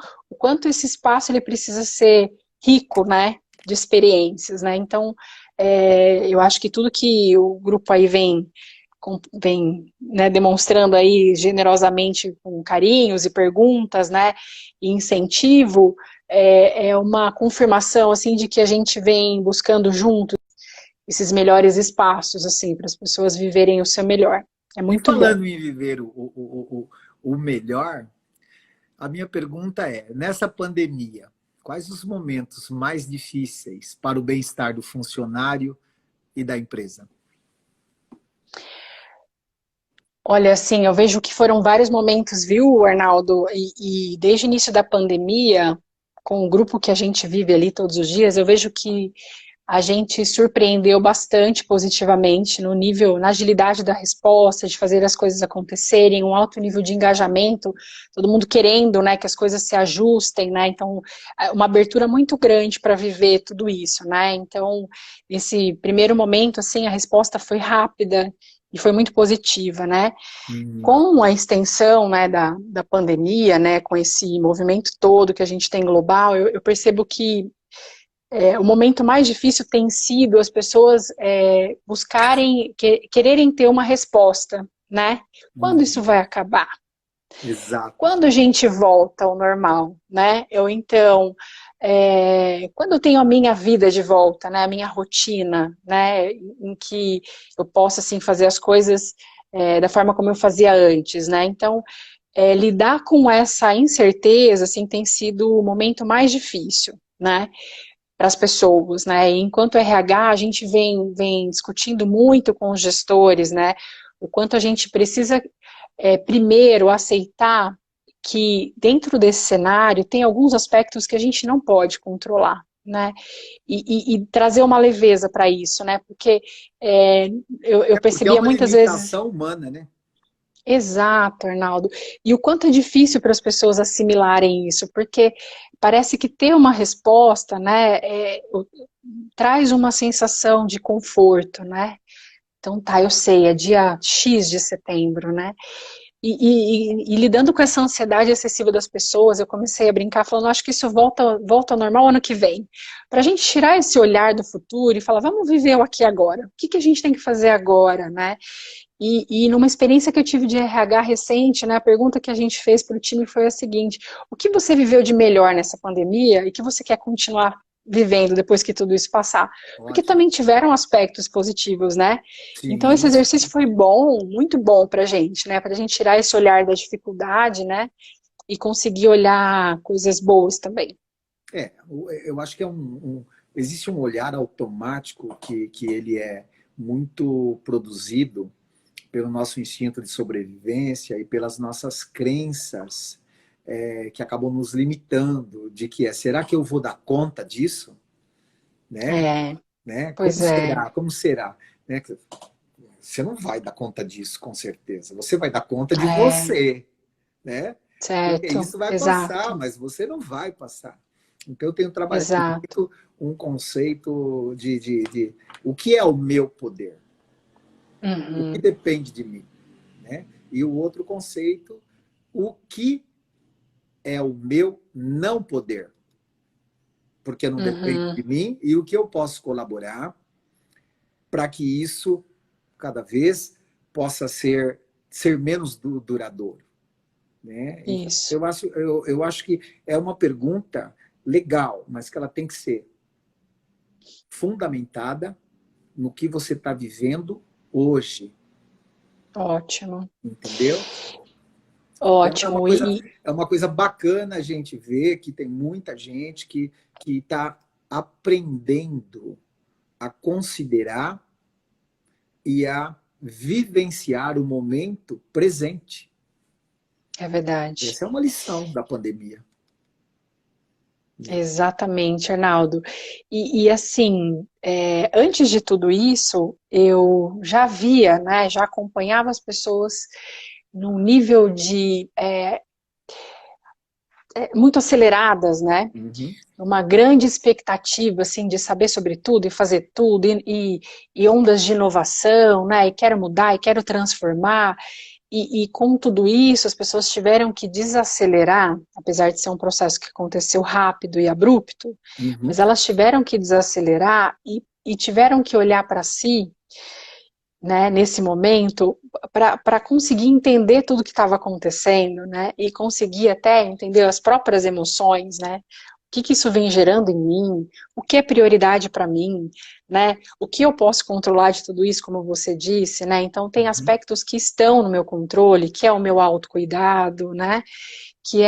Speaker 2: esse espaço ele precisa ser rico, né? De experiências, né? Então, eu acho que tudo que o grupo aí vem, né, demonstrando aí generosamente com carinhos e perguntas, né? E incentivo, é uma confirmação, assim, de que a gente vem buscando junto esses melhores espaços, assim, para as pessoas viverem o seu melhor. É
Speaker 1: E
Speaker 2: muito bom.
Speaker 1: falando em viver o melhor, a minha pergunta é, nessa pandemia, quais os momentos mais difíceis para o bem-estar do funcionário e da empresa?
Speaker 2: Olha, assim, eu vejo que foram vários momentos, viu, Arnaldo? E desde o início da pandemia, com o grupo que a gente vive ali todos os dias, eu vejo que a gente surpreendeu bastante positivamente no nível, na agilidade da resposta, de fazer as coisas acontecerem, um alto nível de engajamento, todo mundo querendo, né, que as coisas se ajustem, né, então, uma abertura muito grande para viver tudo isso, né, então, nesse primeiro momento, assim, a resposta foi rápida e foi muito positiva, né,
Speaker 1: Hum.
Speaker 2: com a extensão, né, da pandemia, né, com esse movimento todo que a gente tem global, eu percebo que o momento mais difícil tem sido as pessoas buscarem, quererem ter uma resposta, né? Quando isso vai acabar?
Speaker 1: Exato.
Speaker 2: Quando a gente volta ao normal, né? Eu então, quando eu tenho a minha vida de volta, né? A minha rotina, né? Em que eu posso assim fazer as coisas da forma como eu fazia antes, né? Então, lidar com essa incerteza assim tem sido o momento mais difícil, né? Para as pessoas, né? E enquanto RH, a gente vem discutindo muito com os gestores, né? O quanto a gente precisa, primeiro, aceitar que dentro desse cenário tem alguns aspectos que a gente não pode controlar, né? E trazer uma leveza para isso, né? Porque eu
Speaker 1: Porque é
Speaker 2: percebia
Speaker 1: uma
Speaker 2: muitas vezes.
Speaker 1: limitação humana, né?
Speaker 2: Exato, Arnaldo. E o quanto é difícil para as pessoas assimilarem isso, porque parece que ter uma resposta, né, traz uma sensação de conforto, né? Então tá, eu sei, é dia X de setembro, né? E lidando com essa ansiedade excessiva das pessoas, eu comecei a brincar falando, acho que isso volta ao normal ano que vem. Para a gente tirar esse olhar do futuro e falar, vamos viver o aqui e agora. O que que a gente tem que fazer agora, né? E numa experiência que eu tive de RH recente, né, a pergunta que a gente fez para o time foi a seguinte: o que você viveu de melhor nessa pandemia e que você quer continuar vivendo depois que tudo isso passar? Porque
Speaker 1: Ótimo.
Speaker 2: também tiveram aspectos positivos, né? Então esse
Speaker 1: Sim.
Speaker 2: exercício foi bom, muito bom para a gente, né? Para a gente tirar esse olhar da dificuldade, né? E conseguir olhar coisas boas também.
Speaker 1: Eu acho que existe um olhar automático que ele é muito produzido pelo nosso instinto de sobrevivência e pelas nossas crenças que acabam nos limitando de que será que eu vou dar conta disso? Né?
Speaker 2: É,
Speaker 1: Né? Como
Speaker 2: pois é,
Speaker 1: será? Como será? Né? Você não vai dar conta disso, com certeza. Você vai dar conta de
Speaker 2: é,
Speaker 1: você, né? Porque
Speaker 2: certo,
Speaker 1: isso vai passar,
Speaker 2: exato,
Speaker 1: mas você não vai passar. Então, eu tenho trabalhado
Speaker 2: exato.
Speaker 1: muito um conceito de o que é o meu poder, o que
Speaker 2: Uhum,
Speaker 1: depende de mim, né? E o outro conceito, o que é o meu não poder, porque não depende
Speaker 2: uhum.
Speaker 1: de mim, e o que eu posso colaborar para que isso cada vez possa ser menos duradouro. Né? Então,
Speaker 2: Isso.
Speaker 1: eu acho que é uma pergunta legal, mas que ela tem que ser fundamentada no que você está vivendo hoje,
Speaker 2: Ótimo.
Speaker 1: entendeu? Então
Speaker 2: Ótimo.
Speaker 1: é uma coisa bacana a gente ver que tem muita gente que está aprendendo a considerar e a vivenciar o momento presente.
Speaker 2: É verdade.
Speaker 1: Essa é uma lição da pandemia.
Speaker 2: Exatamente, Arnaldo. E assim, antes de tudo isso, eu já via, né, já acompanhava as pessoas num nível de muito aceleradas, né?
Speaker 1: Uhum.
Speaker 2: Uma grande expectativa, assim, de saber sobre tudo e fazer tudo, e ondas de inovação, né? E quero mudar, e quero transformar. E com tudo isso, as pessoas tiveram que desacelerar, apesar de ser um processo que aconteceu rápido e abrupto,
Speaker 1: Uhum.
Speaker 2: mas elas tiveram que desacelerar e tiveram que olhar para si, né, nesse momento, para conseguir entender tudo que estava acontecendo, né, e conseguir até entender as próprias emoções, né, o que isso vem gerando em mim, o que é prioridade para mim, né, o que eu posso controlar de tudo isso, como você disse, né, então tem
Speaker 1: Uhum.
Speaker 2: aspectos que estão no meu controle, que é o meu autocuidado, né, que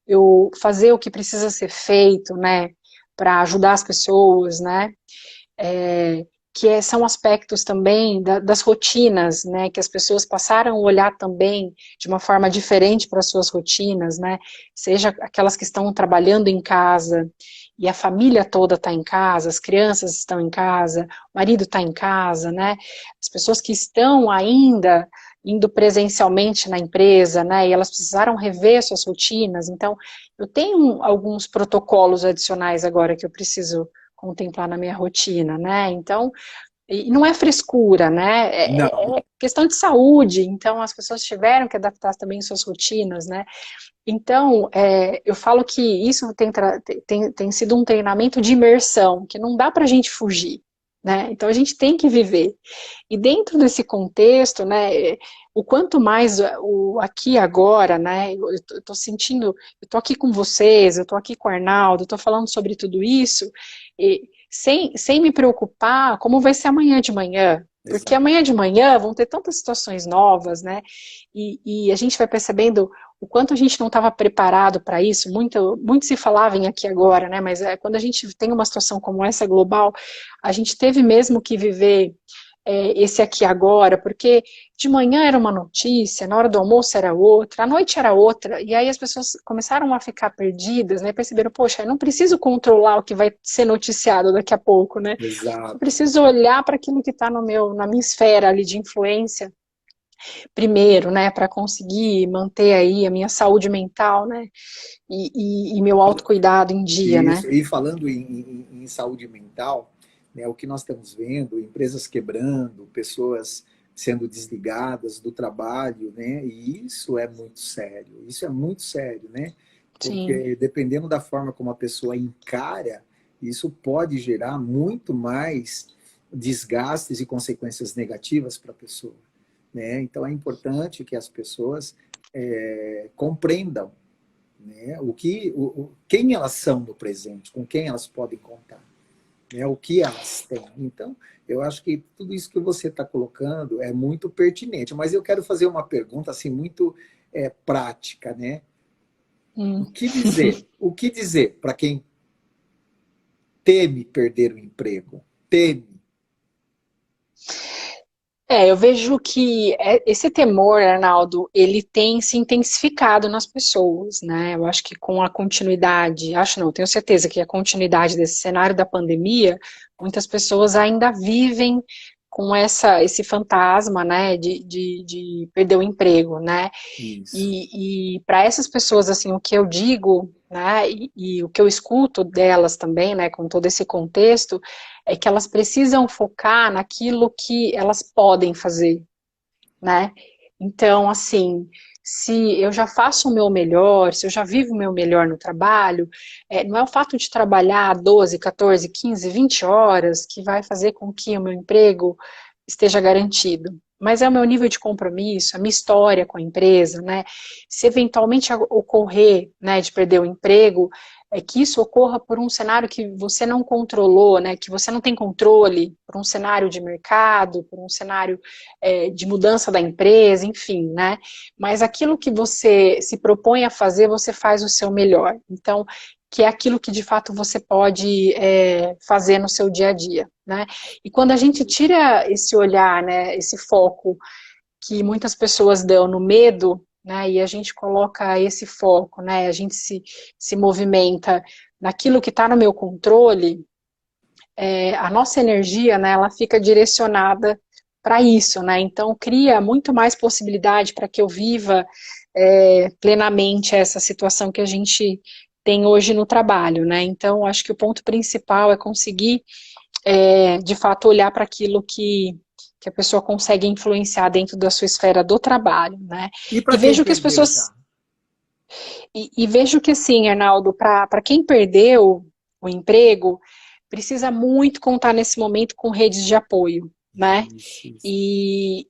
Speaker 2: eu fazer o que precisa ser feito, né, para ajudar as pessoas, né, são aspectos também das rotinas, né, que as pessoas passaram a olhar também de uma forma diferente para as suas rotinas, né, seja aquelas que estão trabalhando em casa, e a família toda está em casa, as crianças estão em casa, o marido está em casa, né, as pessoas que estão ainda indo presencialmente na empresa, né, e elas precisaram rever suas rotinas, então eu tenho alguns protocolos adicionais agora que eu preciso contemplar na minha rotina, né? Então, e não é frescura, né?
Speaker 1: Não.
Speaker 2: É questão de saúde. Então, as pessoas tiveram que adaptar também suas rotinas, né? Então, eu falo que isso tem sido um treinamento de imersão, que não dá para a gente fugir, né? Então, a gente tem que viver. E dentro desse contexto, né, o quanto mais o aqui e agora, né, eu estou sentindo, eu estou aqui com vocês, eu estou aqui com o Arnaldo, estou falando sobre tudo isso, sem me preocupar como vai ser amanhã de manhã, porque
Speaker 1: Exato.
Speaker 2: amanhã de manhã vão ter tantas situações novas, né, e a gente vai percebendo o quanto a gente não estava preparado para isso, muito se falava em aqui agora, né, mas quando a gente tem uma situação como essa global, a gente teve mesmo que viver esse aqui agora, porque de manhã era uma notícia, na hora do almoço era outra, à noite era outra, e aí as pessoas começaram a ficar perdidas, né, perceberam, poxa, eu não preciso controlar o que vai ser noticiado daqui a pouco, né, eu
Speaker 1: Exato.
Speaker 2: preciso olhar para aquilo que está na minha esfera ali de influência primeiro, né, para conseguir manter aí a minha saúde mental, né, e meu autocuidado em dia, né.
Speaker 1: Isso. E falando em saúde mental, né, o que nós estamos vendo, empresas quebrando, pessoas sendo desligadas do trabalho, né? E isso é muito sério. Isso é muito sério, né?
Speaker 2: Sim,
Speaker 1: Porque dependendo da forma como a pessoa encara, isso pode gerar muito mais desgastes e consequências negativas para a pessoa, né? Então é importante que as pessoas compreendam, né? Quem elas são no presente, com quem elas podem contar, né? O que elas têm. Então, eu acho que tudo isso que você está colocando é muito pertinente, mas eu quero fazer uma pergunta assim muito prática, né?
Speaker 2: hum.
Speaker 1: O que dizer para quem teme perder o emprego? Teme.
Speaker 2: Eu vejo que esse temor, Arnaldo, ele tem se intensificado nas pessoas, né? Eu acho que com a continuidade, acho não, tenho certeza que a continuidade desse cenário da pandemia, muitas pessoas ainda vivem com esse fantasma, né, de perder o emprego, né?
Speaker 1: Isso.
Speaker 2: E para essas pessoas, assim, o que eu digo, né, e o que eu escuto delas também, né, com todo esse contexto, é que elas precisam focar naquilo que elas podem fazer, né? Então, assim, se eu já faço o meu melhor, se eu já vivo o meu melhor no trabalho, não é o fato de trabalhar 12, 14, 15, 20 horas que vai fazer com que o meu emprego esteja garantido. Mas é o meu nível de compromisso, a minha história com a empresa, né? Se eventualmente ocorrer, né, de perder o emprego, é que isso ocorra por um cenário que você não controlou, né? Que você não tem controle, por um cenário de mercado, por um cenário de mudança da empresa, enfim, né? Mas aquilo que você se propõe a fazer, você faz o seu melhor. Então, que é aquilo que de fato você pode fazer no seu dia a dia, né? E quando a gente tira esse olhar, né, esse foco que muitas pessoas dão no medo, né, e a gente coloca esse foco, né, a gente se movimenta naquilo que está no meu controle, a nossa energia, né, ela fica direcionada para isso, né, então cria muito mais possibilidade para que eu viva plenamente essa situação que a gente tem hoje no trabalho, né, então acho que o ponto principal é conseguir, de fato, olhar para aquilo que a pessoa consegue influenciar dentro da sua esfera do trabalho, né,
Speaker 1: E
Speaker 2: e
Speaker 1: para quem
Speaker 2: vejo que as
Speaker 1: perdeu
Speaker 2: pessoas...
Speaker 1: já?
Speaker 2: E vejo que assim, Arnaldo, para quem perdeu o emprego, precisa muito contar nesse momento com redes de apoio, né?
Speaker 1: Isso.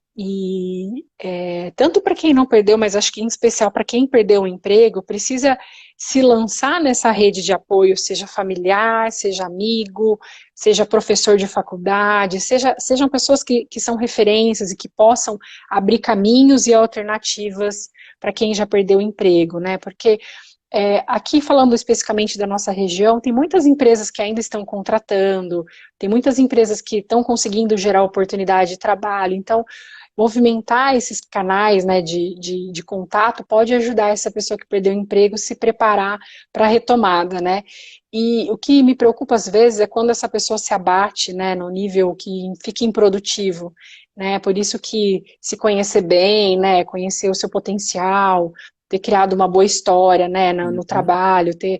Speaker 2: Tanto para quem não perdeu, mas acho que em especial para quem perdeu o emprego, precisa se lançar nessa rede de apoio, seja familiar, seja amigo, seja professor de faculdade, sejam pessoas que são referências e que possam abrir caminhos e alternativas para quem já perdeu o emprego, né? Porque aqui, falando especificamente da nossa região, tem muitas empresas que ainda estão contratando, tem muitas empresas que estão conseguindo gerar oportunidade de trabalho, então movimentar esses canais, né, de contato pode ajudar essa pessoa que perdeu o emprego a se preparar para a retomada, né? E o que me preocupa às vezes é quando essa pessoa se abate, né, no nível que fica improdutivo, né? Por isso que se conhecer bem, né, conhecer o seu potencial, ter criado uma boa história, né, no trabalho, ter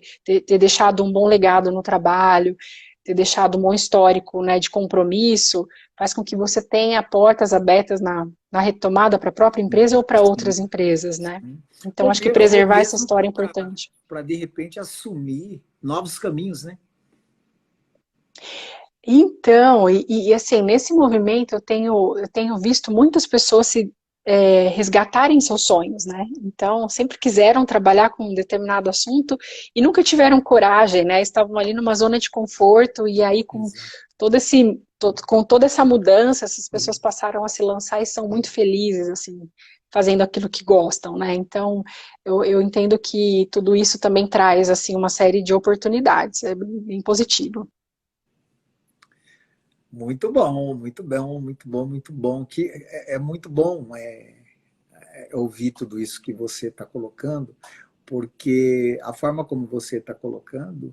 Speaker 2: deixado um bom legado no trabalho, ter deixado um bom histórico, né, de compromisso, faz com que você tenha portas abertas na retomada para a própria empresa ou para outras empresas, né? Então, acho que
Speaker 1: Ou
Speaker 2: preservar essa
Speaker 1: mesmo
Speaker 2: história é importante.
Speaker 1: para de repente assumir novos caminhos, né?
Speaker 2: Então, assim, nesse movimento eu tenho visto muitas pessoas se resgatarem seus sonhos, né? Então, sempre quiseram trabalhar com um determinado assunto e nunca tiveram coragem, né? Estavam ali numa zona de conforto e aí com com toda essa mudança, essas pessoas passaram a se lançar e são muito felizes, assim, fazendo aquilo que gostam, né? Então, eu entendo que tudo isso também traz, assim, uma série de oportunidades, é bem positivo.
Speaker 1: Muito bom, muito bom, muito bom, muito bom. Que é muito bom ouvir tudo isso que você está colocando, porque a forma como você está colocando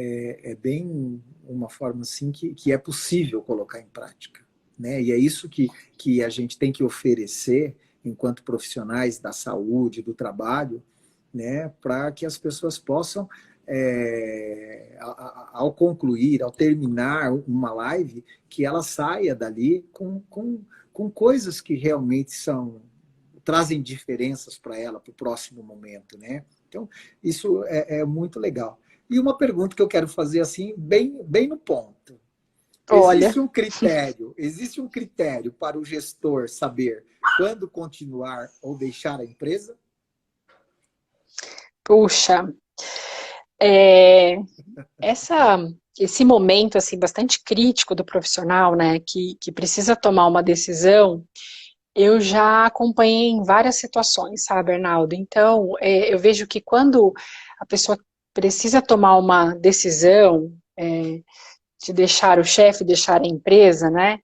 Speaker 1: é bem uma forma assim que é possível colocar em prática, né? E é isso que a gente tem que oferecer enquanto profissionais da saúde, do trabalho, né? Para que as pessoas possam, ao concluir, ao terminar uma live, que ela saia dali com coisas que realmente trazem diferenças para ela, para o próximo momento, né? Então, isso é muito legal. E uma pergunta que eu quero fazer assim, bem no ponto.
Speaker 2: Olha,
Speaker 1: Existe um critério para o gestor saber quando continuar ou deixar a empresa?
Speaker 2: puxa, esse momento assim bastante crítico do profissional, né, que precisa tomar uma decisão, eu já acompanhei em várias situações, sabe, Arnaldo? Então, eu vejo que quando a pessoa precisa tomar uma decisão, de deixar o chefe, deixar a empresa, né,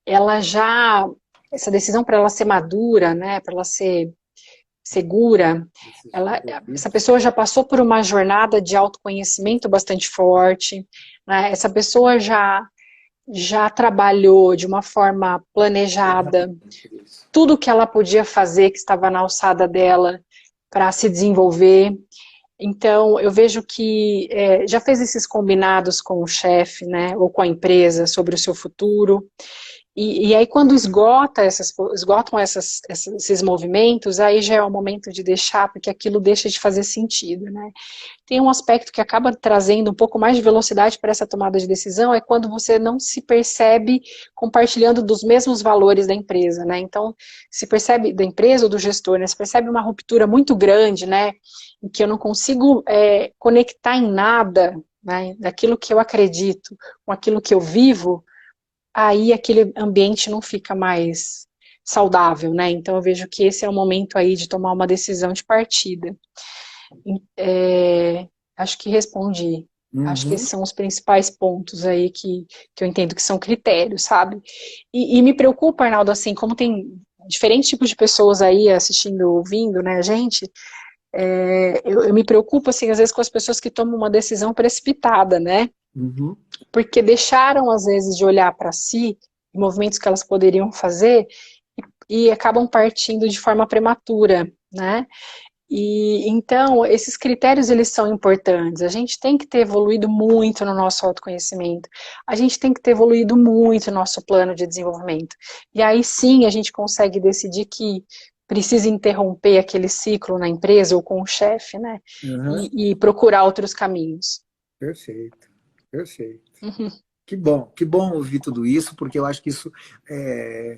Speaker 2: ela já, essa decisão para ela ser madura, né, para ela ser segura, essa pessoa já passou por uma jornada de autoconhecimento bastante forte, né, essa pessoa já trabalhou de uma forma planejada, tudo que ela podia fazer que estava na alçada dela para se desenvolver. Então, eu vejo que já fez esses combinados com o chefe, né, ou com a empresa sobre o seu futuro. E aí, quando esgotam esses movimentos, aí já é o momento de deixar, porque aquilo deixa de fazer sentido, né? Tem um aspecto que acaba trazendo um pouco mais de velocidade para essa tomada de decisão, é quando você não se percebe compartilhando dos mesmos valores da empresa, né? Então, se percebe, da empresa ou do gestor, né? Se percebe uma ruptura muito grande, né? Em que eu não consigo conectar em nada, né? Daquilo que eu acredito com aquilo que eu vivo, aí aquele ambiente não fica mais saudável, né? Então eu vejo que esse é o momento aí de tomar uma decisão de partida. Acho que respondi. Acho que esses são os principais pontos aí que eu entendo que são critérios, sabe? E me preocupa, Arnaldo, assim, como tem diferentes tipos de pessoas aí assistindo, ouvindo, né, a gente, eu me preocupo, assim, às vezes com as pessoas que tomam uma decisão precipitada, né,
Speaker 1: Uhum.
Speaker 2: porque deixaram, às vezes, de olhar para si, movimentos que elas poderiam fazer, e acabam partindo de forma prematura, né, e então, esses critérios, eles são importantes. A gente tem que ter evoluído muito no nosso autoconhecimento. A gente tem que ter evoluído muito no nosso plano de desenvolvimento. E aí sim, a gente consegue decidir que precisa interromper aquele ciclo na empresa ou com o chefe, né?
Speaker 1: Uhum.
Speaker 2: E procurar outros caminhos.
Speaker 1: Perfeito, perfeito.
Speaker 2: Uhum.
Speaker 1: Que bom ouvir tudo isso, porque eu acho que isso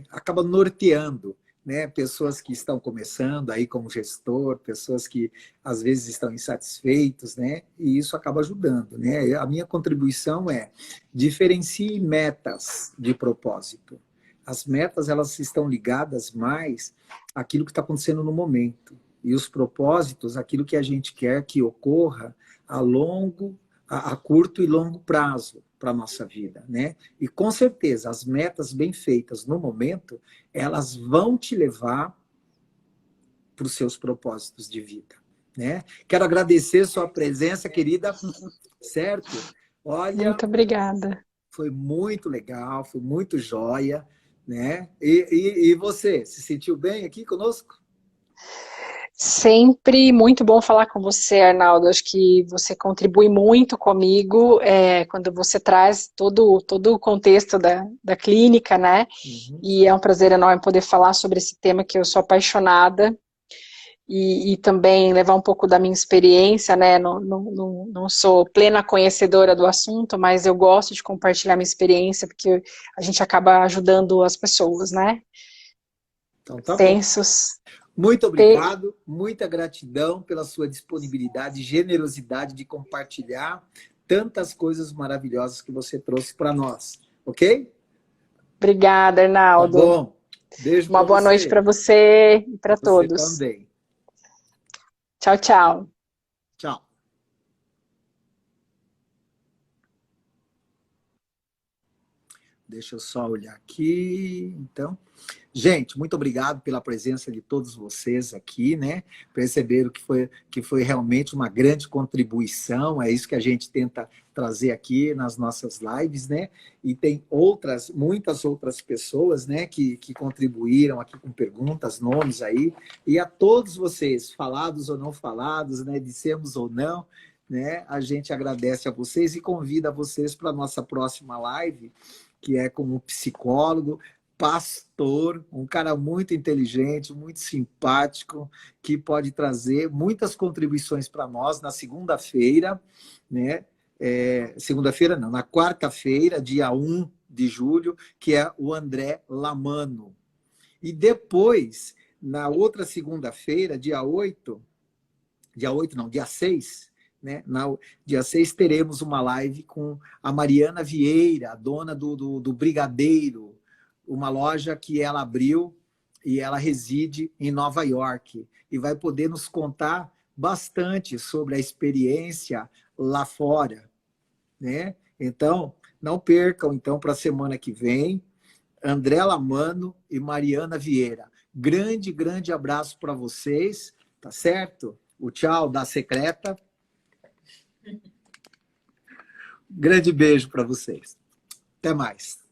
Speaker 1: acaba norteando, né? Pessoas que estão começando aí como gestor, pessoas que às vezes estão insatisfeitos, né? E isso acaba ajudando, né? A minha contribuição é diferencie metas de propósito. As metas, elas estão ligadas mais àquilo que está acontecendo no momento. E os propósitos, aquilo que a gente quer que ocorra a curto e longo prazo para a nossa vida, né? E com certeza, as metas bem feitas no momento, elas vão te levar para os seus propósitos de vida, né? Quero agradecer sua presença, querida, certo? Olha,
Speaker 2: Muito obrigada.
Speaker 1: foi muito legal, foi muito joia, né? E você, se sentiu bem aqui conosco?
Speaker 2: Sempre muito bom falar com você, Arnaldo. Acho que você contribui muito comigo quando você traz todo o contexto da clínica, né?
Speaker 1: Uhum.
Speaker 2: E é um prazer enorme poder falar sobre esse tema que eu sou apaixonada e também levar um pouco da minha experiência, né? Não sou plena conhecedora do assunto, mas eu gosto de compartilhar minha experiência porque a gente acaba ajudando as pessoas, né?
Speaker 1: Então tá bom.
Speaker 2: Pensos.
Speaker 1: Muito obrigado, muita gratidão pela sua disponibilidade e generosidade de compartilhar tantas coisas maravilhosas que você trouxe para nós, ok?
Speaker 2: Obrigada,
Speaker 1: Tá
Speaker 2: Arnaldo.
Speaker 1: bom. Beijo
Speaker 2: Uma
Speaker 1: para
Speaker 2: boa noite
Speaker 1: você.
Speaker 2: para você e para
Speaker 1: Você
Speaker 2: todos.
Speaker 1: também.
Speaker 2: Tchau, tchau.
Speaker 1: Tchau. Deixa eu só olhar aqui. Então, gente, muito obrigado pela presença de todos vocês aqui, né? Perceberam que foi realmente uma grande contribuição, é isso que a gente tenta trazer aqui nas nossas lives, né? E tem muitas outras pessoas, né, que contribuíram aqui com perguntas, nomes aí, e a todos vocês, falados ou não falados, né, dissemos ou não, né? A gente agradece a vocês e convida vocês para a nossa próxima live, que é com um psicólogo, pastor, um cara muito inteligente, muito simpático, que pode trazer muitas contribuições para nós na segunda-feira, né? Segunda-feira não, na quarta-feira, dia 1 de julho, que é o André Lamano. E depois, na outra segunda-feira, dia 6, né? Dia 6 teremos uma live com a Mariana Vieira, a dona do Brigadeiro, uma loja que ela abriu e ela reside em Nova York. E vai poder nos contar bastante sobre a experiência lá fora, né? Então, não percam, então, para a semana que vem, André Lamano e Mariana Vieira. Grande, grande abraço para vocês, tá certo? O tchau da secreta. Grande beijo para vocês. Até mais.